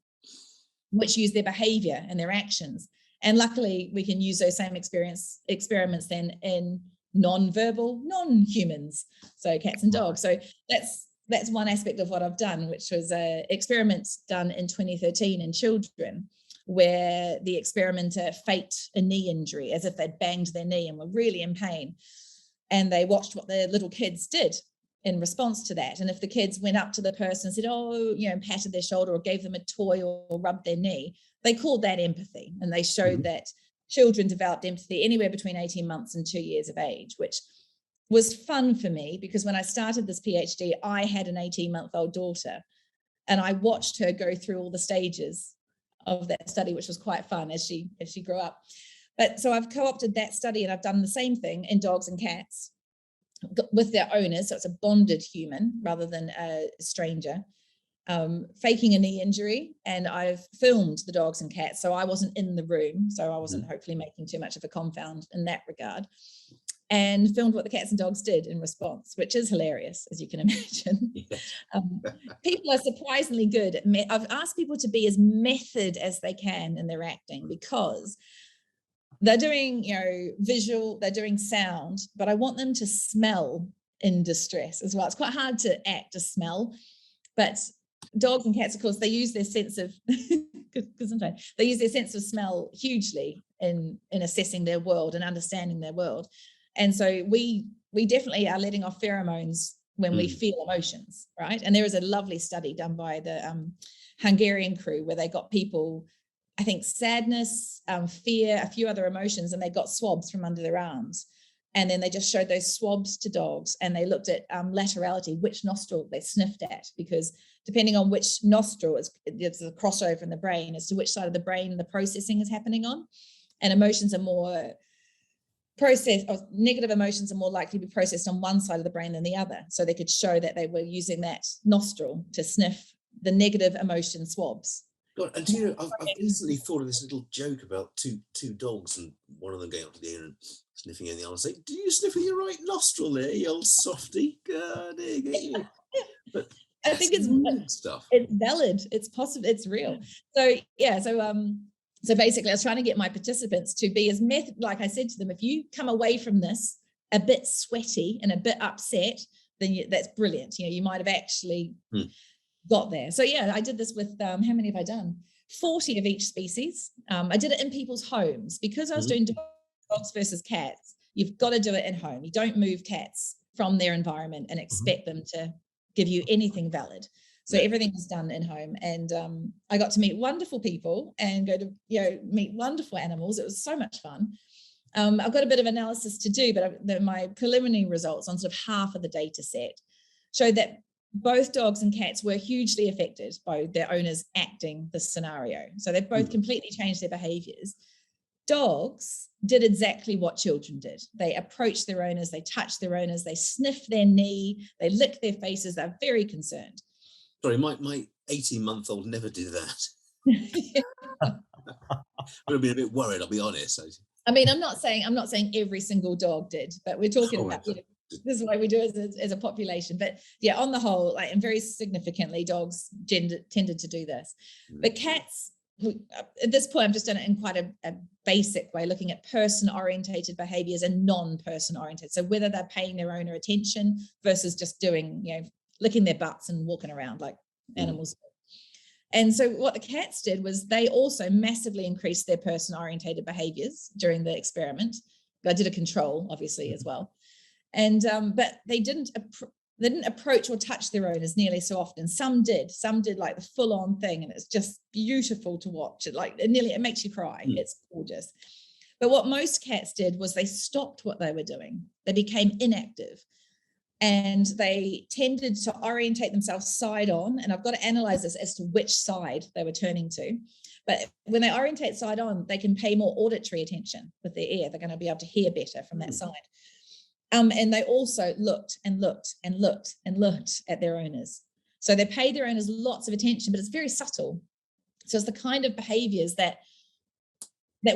which use their behavior and their actions. And luckily, we can use those same experiments then in non-verbal, non-humans, so cats and dogs. So that's one aspect of what I've done, which was experiments done in 2013 in children, where the experimenter faked a knee injury as if they'd banged their knee and were really in pain. And they watched what the little kids did in response to that. And if the kids went up to the person and said, and patted their shoulder or gave them a toy or rubbed their knee, they called that empathy. And they showed that children developed empathy anywhere between 18 months and 2 years of age, which was fun for me, because when I started this PhD, I had an 18-month-old daughter, and I watched her go through all the stages of that study, which was quite fun as she grew up. But so I've co-opted that study, and I've done the same thing in dogs and cats with their owners. So it's a bonded human rather than a stranger, faking a knee injury. And I've filmed the dogs and cats. So I wasn't in the room. So I wasn't hopefully making too much of a confound in that regard, and filmed what the cats and dogs did in response, which is hilarious, as you can imagine. People are surprisingly good. I've asked people to be as method as they can in their acting, because they're doing, visual, they're doing sound, but I want them to smell in distress as well. It's quite hard to act to smell, but dogs and cats, of course, they use their sense of, sometimes they use their sense of smell hugely in assessing their world and understanding their world. And so we definitely are letting off pheromones when we feel emotions, right? And there is a lovely study done by the Hungarian crew where they got people, I think sadness, fear, a few other emotions, and they got swabs from under their arms. And then they just showed those swabs to dogs, and they looked at laterality, which nostril they sniffed at, because depending on which nostril, it's a crossover in the brain as to which side of the brain the processing is happening on. And emotions are more negative emotions are more likely to be processed on one side of the brain than the other. So they could show that they were using that nostril to sniff the negative emotion swabs. God, and I've recently thought of this little joke about two dogs, and one of them going up to the ear and sniffing in the other, saying, "Do you sniff with your right nostril there, you old softy? God, there you go." But I think it's stuff. It's valid. It's possible. It's real. So yeah. So basically, I was trying to get my participants to be as like I said to them, if you come away from this a bit sweaty and a bit upset, then that's brilliant. You might have actually got there. So yeah, I did this with, how many have I done? 40 of each species. I did it in people's homes, because I was doing dogs versus cats. You've got to do it in home. You don't move cats from their environment and expect them to give you anything valid. So everything was done in home, and I got to meet wonderful people and go to meet wonderful animals. It was so much fun. I've got a bit of analysis to do, but my preliminary results on sort of half of the data set showed that both dogs and cats were hugely affected by their owners acting this scenario. So they've both completely changed their behaviors. Dogs did exactly what children did. They approached their owners, they touched their owners, they sniffed their knee, they licked their faces. They're very concerned. Sorry, my 18-month-old never did that. I would have been a bit worried, I'll be honest. I mean, I'm not saying every single dog did, but we're talking about, this is what we do as a population. But yeah, on the whole, and very significantly, dogs tended to do this. But cats at this point, I've just done it in quite a basic way, looking at person-orientated behaviors and non-person-oriented. So whether they're paying their owner attention versus just doing, licking their butts and walking around like animals. And so what the cats did was they also massively increased their person-orientated behaviors during the experiment. I did a control, obviously, as well. And but they didn't approach or touch their owners nearly so often. Some did like the full-on thing, and it's just beautiful to watch. It makes you cry. It's gorgeous. But what most cats did was they stopped what they were doing. They became inactive. And they tended to orientate themselves side on. And I've got to analyze this as to which side they were turning to. But when they orientate side on, they can pay more auditory attention with their ear. They're going to be able to hear better from that side. And they also looked and looked and looked and looked at their owners. So they paid their owners lots of attention, but it's very subtle. So it's the kind of behaviors that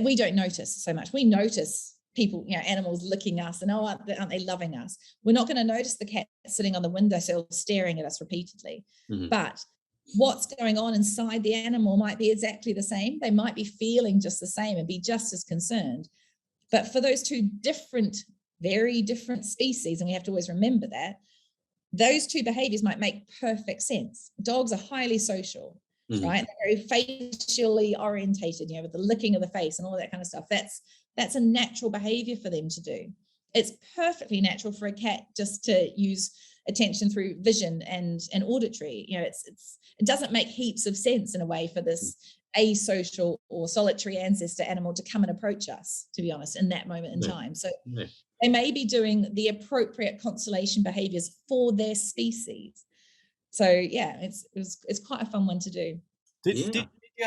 we don't notice so much. We notice people, animals licking us and aren't they loving us? We're not going to notice the cat sitting on the windowsill staring at us repeatedly. But what's going on inside the animal might be exactly the same. They might be feeling just the same and be just as concerned. But for those two very different species, and we have to always remember that, those two behaviors might make perfect sense. Dogs are highly social, right? They're very facially orientated, with the licking of the face and all that kind of stuff. That's a natural behavior for them to do. It's perfectly natural for a cat just to use attention through vision and auditory. It doesn't make heaps of sense in a way for this asocial or solitary ancestor animal to come and approach us, to be honest, in that moment in time. So they may be doing the appropriate consolation behaviors for their species. So it's quite a fun one to do. Did you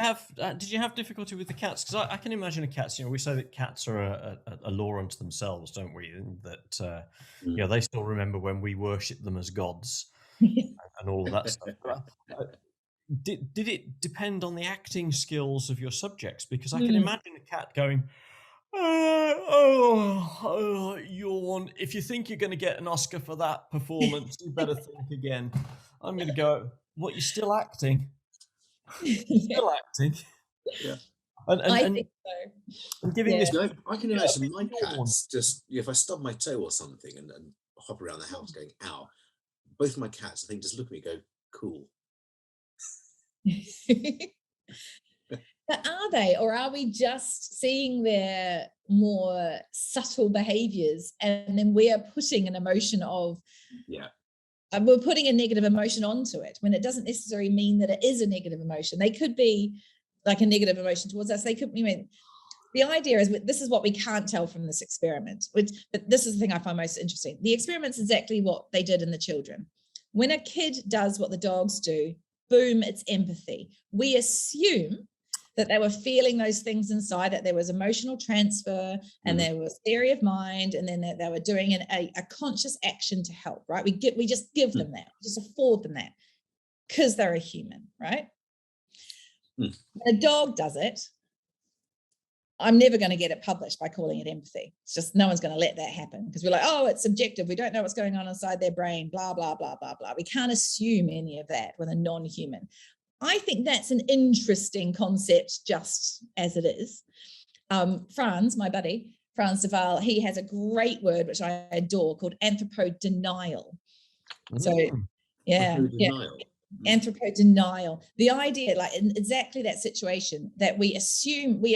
have difficulty with the cats? Because I can imagine a cat. We say that cats are a law unto themselves, don't we? And that they still remember when we worship them as gods and all of that stuff. Did it depend on the acting skills of your subjects? Because I can imagine a cat going, yawn. If you think you're going to get an Oscar for that performance, you better think again. I'm going to go, what, you're still acting? Still acting. Yeah. I think so. And giving this, I can imagine my cats just, if I stub my toe or something and hop around the house going, ow, both my cats, I think, just look at me and go, cool. But are they, or are we just seeing their more subtle behaviors, and then we are putting an emotion of, we're putting a negative emotion onto it when it doesn't necessarily mean that it is a negative emotion. They could be like a negative emotion towards us. They could, the idea is, this is what we can't tell from this experiment, but this is the thing I find most interesting. The experiment's exactly what they did in the children. When a kid does what the dogs do, boom, it's empathy. We assume that they were feeling those things inside, that there was emotional transfer and there was theory of mind, and then that they were doing a conscious action to help, right? We just give them that, we just afford them that because they're a human, right? When a dog does it, I'm never going to get it published by calling it empathy. It's just, no one's going to let that happen because we're like, oh, it's subjective. We don't know what's going on inside their brain, blah, blah, blah, blah, blah. We can't assume any of that with a non-human. I think that's an interesting concept just as it is. Franz, my buddy, Franz de Waal, he has a great word which I adore called anthropodenial. So, anthropodenial. The idea, like in exactly that situation, that we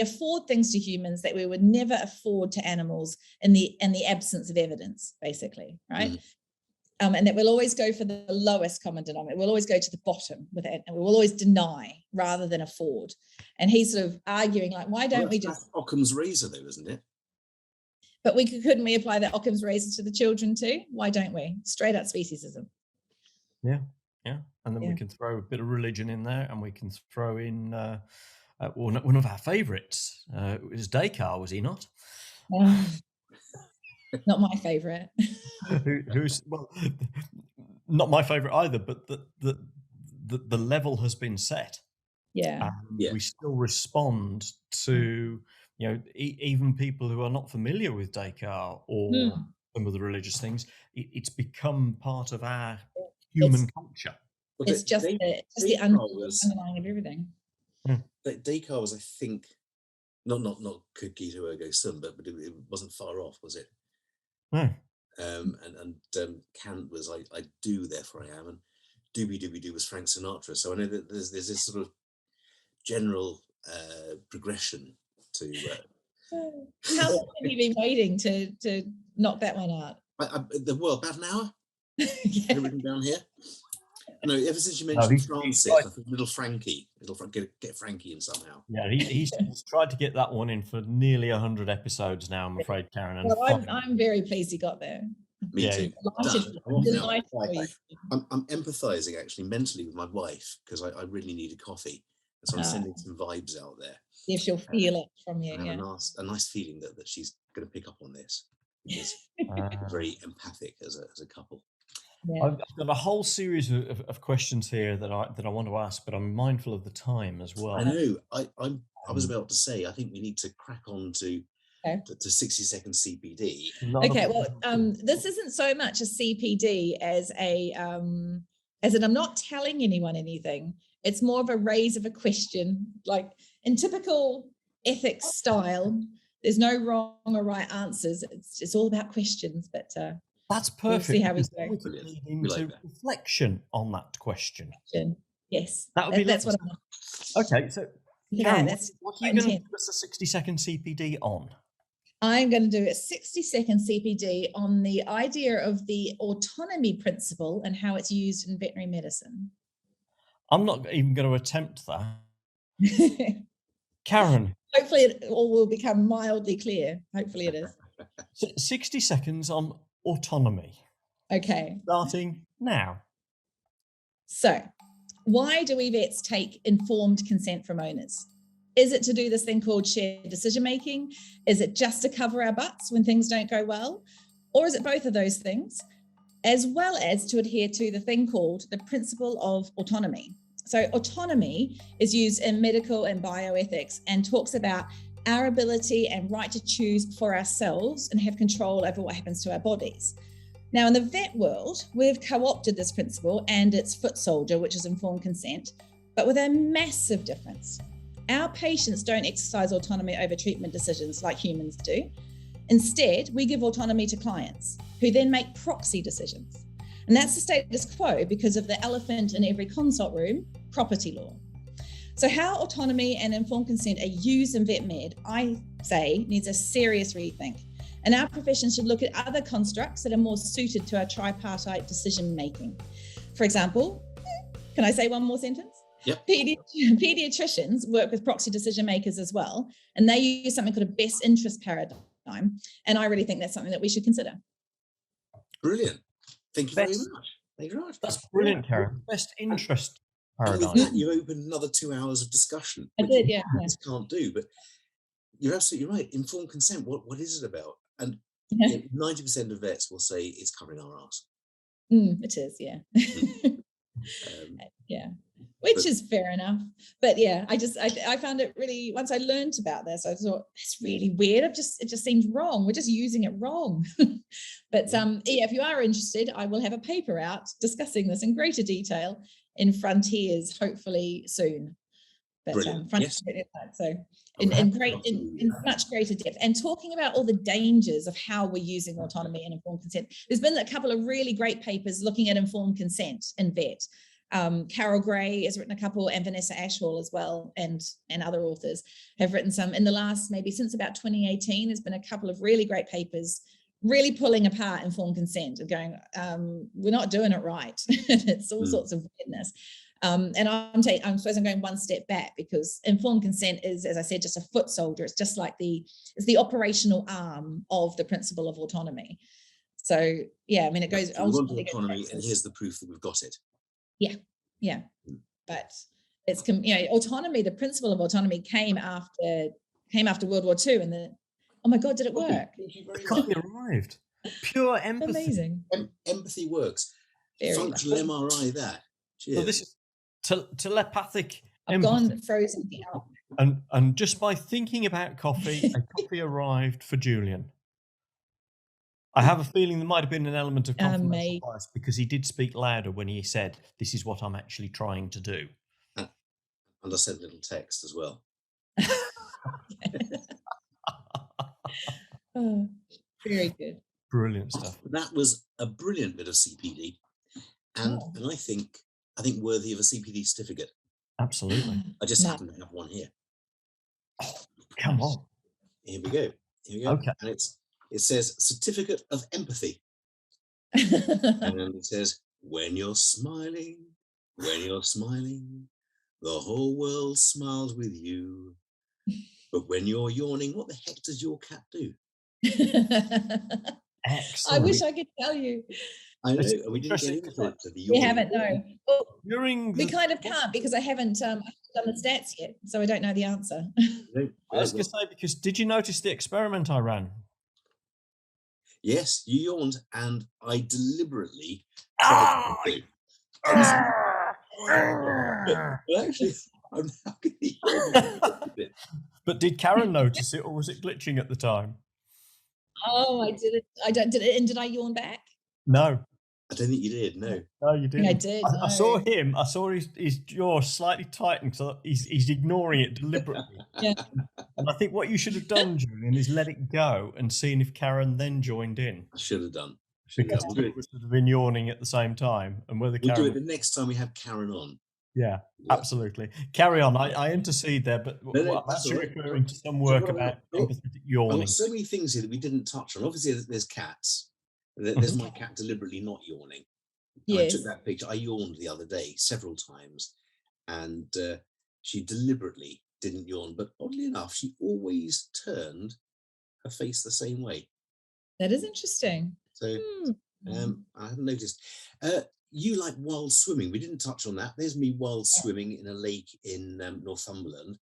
afford things to humans that we would never afford to animals in the absence of evidence, basically, right? And that we'll always go for the lowest common denominator. We'll always go to the bottom with it, and we'll always deny rather than afford. And he's sort of arguing, like, why don't we just Occam's razor, though, isn't it? But couldn't we apply that Occam's razor to the children too? Why don't we? Straight up speciesism. Yeah. And then we can throw a bit of religion in there, and we can throw in one of our favourites. Was Descartes, was he not? Not my favourite. Who's not my favourite either, but the level has been set. We still respond to even people who are not familiar with Descartes or some of the religious things. It's become part of our human culture. It's just the underlying of everything. Dakar was, I think, not Cogito ergo sum, but it wasn't far off, was it? No. And Kant was I do, therefore I am, and Doobie was Frank Sinatra. So I know that there's this sort of general progression to. How long have you been waiting to knock that one out? About an hour. Yeah. Written down here. No, ever since you mentioned Francis, I thought little Frankie, get Frankie in somehow. Yeah, he's tried to get that one in for nearly 100 episodes now, I'm afraid, Karen. And well, I'm very pleased he got there. Me too. I'm empathizing actually mentally with my wife because I really need a coffee. So I'm sending some vibes out there. Yeah, she'll feel it from you. I have a nice feeling that she's going to pick up on this because we're very empathic as a couple. Yeah. I've got a whole series of questions here that I want to ask, but I'm mindful of the time as well. I know. I was about to say, I think we need to crack on to 60-second CPD. Okay. Well, this isn't so much a CPD as an I'm not telling anyone anything. It's more of a raise of a question, like in typical ethics style. There's no wrong or right answers. It's all about questions, but. That's perfect. We'll see how we go. Lead into reflection on that question. Yes. That's what I'm. Okay, so Karen, what are you going to give us a 60-second CPD on? I'm going to do a 60-second CPD on the idea of the autonomy principle and how it's used in veterinary medicine. I'm not even going to attempt that. Karen. Hopefully it all will become mildly clear. Hopefully it is. So 60 seconds on autonomy. Okay. Starting now. So, why do we vets take informed consent from owners? Is it to do this thing called shared decision making? Is it just to cover our butts when things don't go well? Or is it both of those things, as well as to adhere to the thing called the principle of autonomy? So autonomy is used in medical and bioethics and talks about our ability and right to choose for ourselves and have control over what happens to our bodies. Now, in the vet world, we've co-opted this principle and its foot soldier, which is informed consent, but with a massive difference. Our patients don't exercise autonomy over treatment decisions like humans do. Instead, we give autonomy to clients who then make proxy decisions. And that's the status quo because of the elephant in every consult room, property law. So how autonomy and informed consent are used in vet med, I say, needs a serious rethink. And our profession should look at other constructs that are more suited to our tripartite decision making. For example, can I say one more sentence? Yep. Pediatricians work with proxy decision makers as well, and they use something called a best interest paradigm. And I really think that's something that we should consider. Brilliant. Thank you very much. Thank you very much. That's brilliant, Karen. Best interest paradigm. And with that, you've opened another 2 hours of discussion. I did, yeah. Can't do, but you're absolutely right. Informed consent, what is it about? And 90% of vets will say it's covering our arse. It is, yeah. Yeah, which is fair enough. But yeah, I found it really, once I learned about this, I thought, that's really weird. It just seems wrong. We're just using it wrong. But if you are interested, I will have a paper out discussing this in greater detail in Frontiers, hopefully soon. But Frontiers, so in much greater depth, and talking about all the dangers of how we're using autonomy and informed consent. There's been a couple of really great papers looking at informed consent in vet. Carol Gray has written a couple, and Vanessa Ashwell as well, and other authors have written some in the last, maybe since about 2018. There's been a couple of really great papers really pulling apart informed consent and going, we're not doing it right. It's all sorts of weirdness. And I suppose I'm going one step back, because informed consent is, as I said, just a foot soldier. It's just like it's the operational arm of the principle of autonomy. So yeah, I mean, it goes. We want autonomy, and here's the proof that we've got it. Yeah. But it's autonomy. The principle of autonomy came after World War II, and oh my God, did it work? The copy arrived. Pure empathy. Amazing. Empathy works. Functional MRI. That. Cheers. So this is telepathic. I've gone frozen out. And just by thinking about coffee, a coffee arrived for Julian. I have a feeling there might have been an element of confirmation bias, because he did speak louder when he said, "This is what I'm actually trying to do." And I sent a little text as well. Oh, very good. Brilliant stuff. That was a brilliant bit of CPD, and I think worthy of a CPD certificate. Absolutely. I just happen to have one here. Oh, come on. Here we go. Okay. And it says Certificate of Empathy. And it says, when you're smiling, the whole world smiles with you. But when you're yawning, what the heck does your cat do? Excellent. I wish I could tell you. I know, we didn't get into the We haven't, no. Well, we kind of can't, because I haven't done the stats yet, so I don't know the answer. I was going to say, because did you notice the experiment I ran? Yes, you yawned, and I deliberately tried to do. But actually, I'm not going to yawn. But did Karen notice it, or was it glitching at the time? Oh, I did it. Did it, and did I yawn back? No. I don't think you did. No. No, you didn't. I did. I saw him. I saw his jaw slightly tighten, so he's ignoring it deliberately. Yeah. And I think what you should have done, Julian, is let it go and seen if Karen then joined in. I should have done. Because we would have been yawning at the same time, and whether We'll Karen... do it the next time we have Karen on. Yeah, absolutely. Carry on. I intercede there, but I'm actually referring to some work about empathetic yawning. I've got so many things here that we didn't touch on. Obviously, there's cats. There's my cat deliberately not yawning. Yes. I took that picture. I yawned the other day several times, and she deliberately didn't yawn. But oddly enough, she always turned her face the same way. That is interesting. So I hadn't noticed. You like wild swimming. We didn't touch on that. There's me wild swimming in a lake in Northumberland.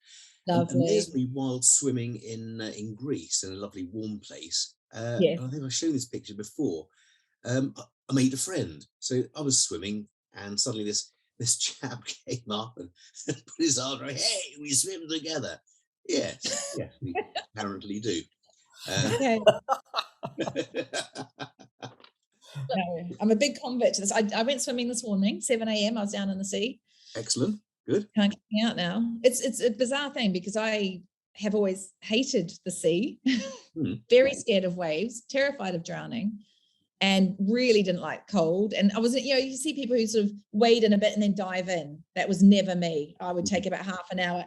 Lovely. And there's me wild swimming in Greece, in a lovely warm place. Yes. I think I've shown this picture before. I made a friend. So I was swimming, and suddenly this chap came up and put his arm around. Hey, we swim together. Yes, we apparently do. Okay. No, I'm a big convert to this. I went swimming this morning, 7 a.m. I was down in the sea. Excellent. Good. Can't get me out now. It's a bizarre thing, because I have always hated the sea, very scared of waves, terrified of drowning, and really didn't like cold. And I wasn't, you see people who sort of wade in a bit and then dive in. That was never me. I would take about half an hour.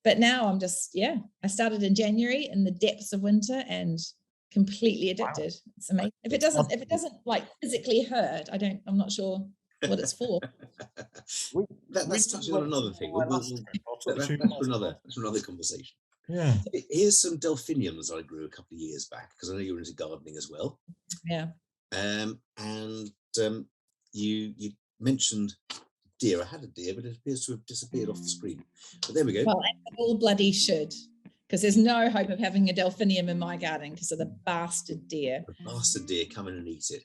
But now I'm just, I started in January in the depths of winter and completely addicted. Wow. It's amazing. If it doesn't like physically hurt, I'm not sure what it's for. Let's touch on another thing. That's another conversation. Yeah. Here's some delphiniums I grew a couple of years back, because I know you're into gardening as well. Yeah. And you mentioned deer. I had a deer, but it appears to have disappeared off the screen. But there we go. Well, it all bloody should, because there's no hope of having a delphinium in my garden because of the bastard deer. The bastard deer come in and eat it.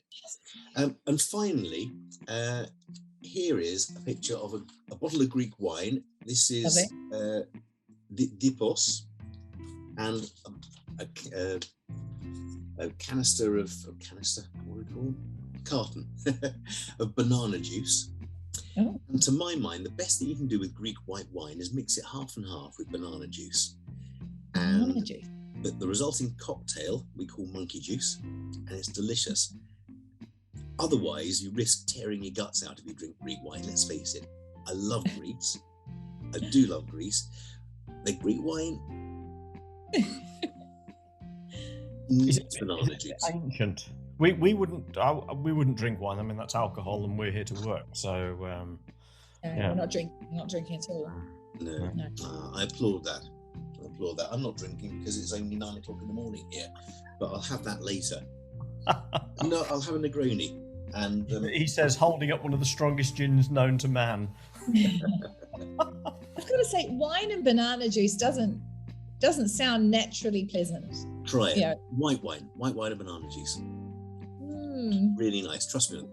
And finally, here is a picture of a bottle of Greek wine. This is Dipos, and a canister, what do we call them? Carton of banana juice. Oh. And to my mind, the best thing you can do with Greek white wine is mix it half and half with banana juice. And the resulting cocktail we call monkey juice, and it's delicious. Otherwise, you risk tearing your guts out if you drink Greek wine. Let's face it. I love Greece. I do love Greece. The Greek wine. It's banana juice. Ancient. We wouldn't drink wine. I mean, that's alcohol, and we're here to work. So we're not drinking at all. No. I applaud that. I'm not drinking because it's only 9 o'clock in the morning here, but I'll have that later. No, I'll have a Negroni. And he says, holding up one of the strongest gins known to man. I've got to say, wine and banana juice doesn't sound naturally pleasant. Try it. White wine and banana juice. Really nice. Trust me.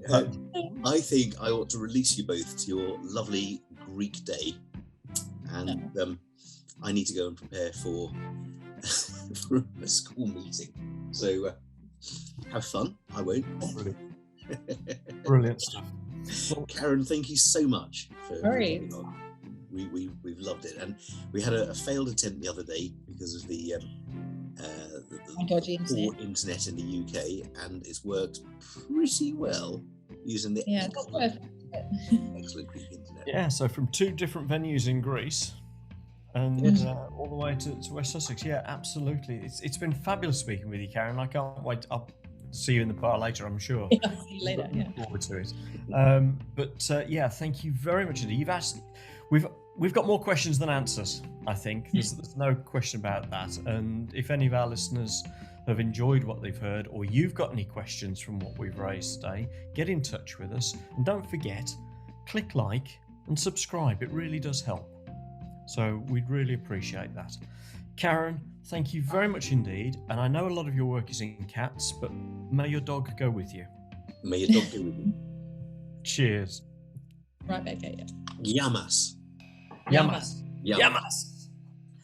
I think I ought to release you both to your lovely Greek day, and I need to go and prepare for a school meeting. So have fun. I won't. Brilliant stuff. Karen, thank you so much for coming on. we've loved it, and we had a failed attempt the other day because of the dodgy poor internet in the UK, and it's worked pretty well using the excellent Greek internet. Yeah, so from 2 different venues in Greece and all the way to West Sussex. Yeah, absolutely. It's been fabulous speaking with you, Karen. I can't wait. I'll see you in the bar later, I'm sure. Yeah, I'll see you later. Yeah. Look forward to it. Yeah, thank you very much indeed. You've asked. We've got more questions than answers, I think. There's no question about that. And if any of our listeners have enjoyed what they've heard, or you've got any questions from what we've raised today, get in touch with us. And don't forget, click like and subscribe. It really does help. So we'd really appreciate that. Karen, thank you very much indeed. And I know a lot of your work is in cats, but may your dog go with you. May your dog go with you. Cheers. Right back at you. Yamas. Yamas.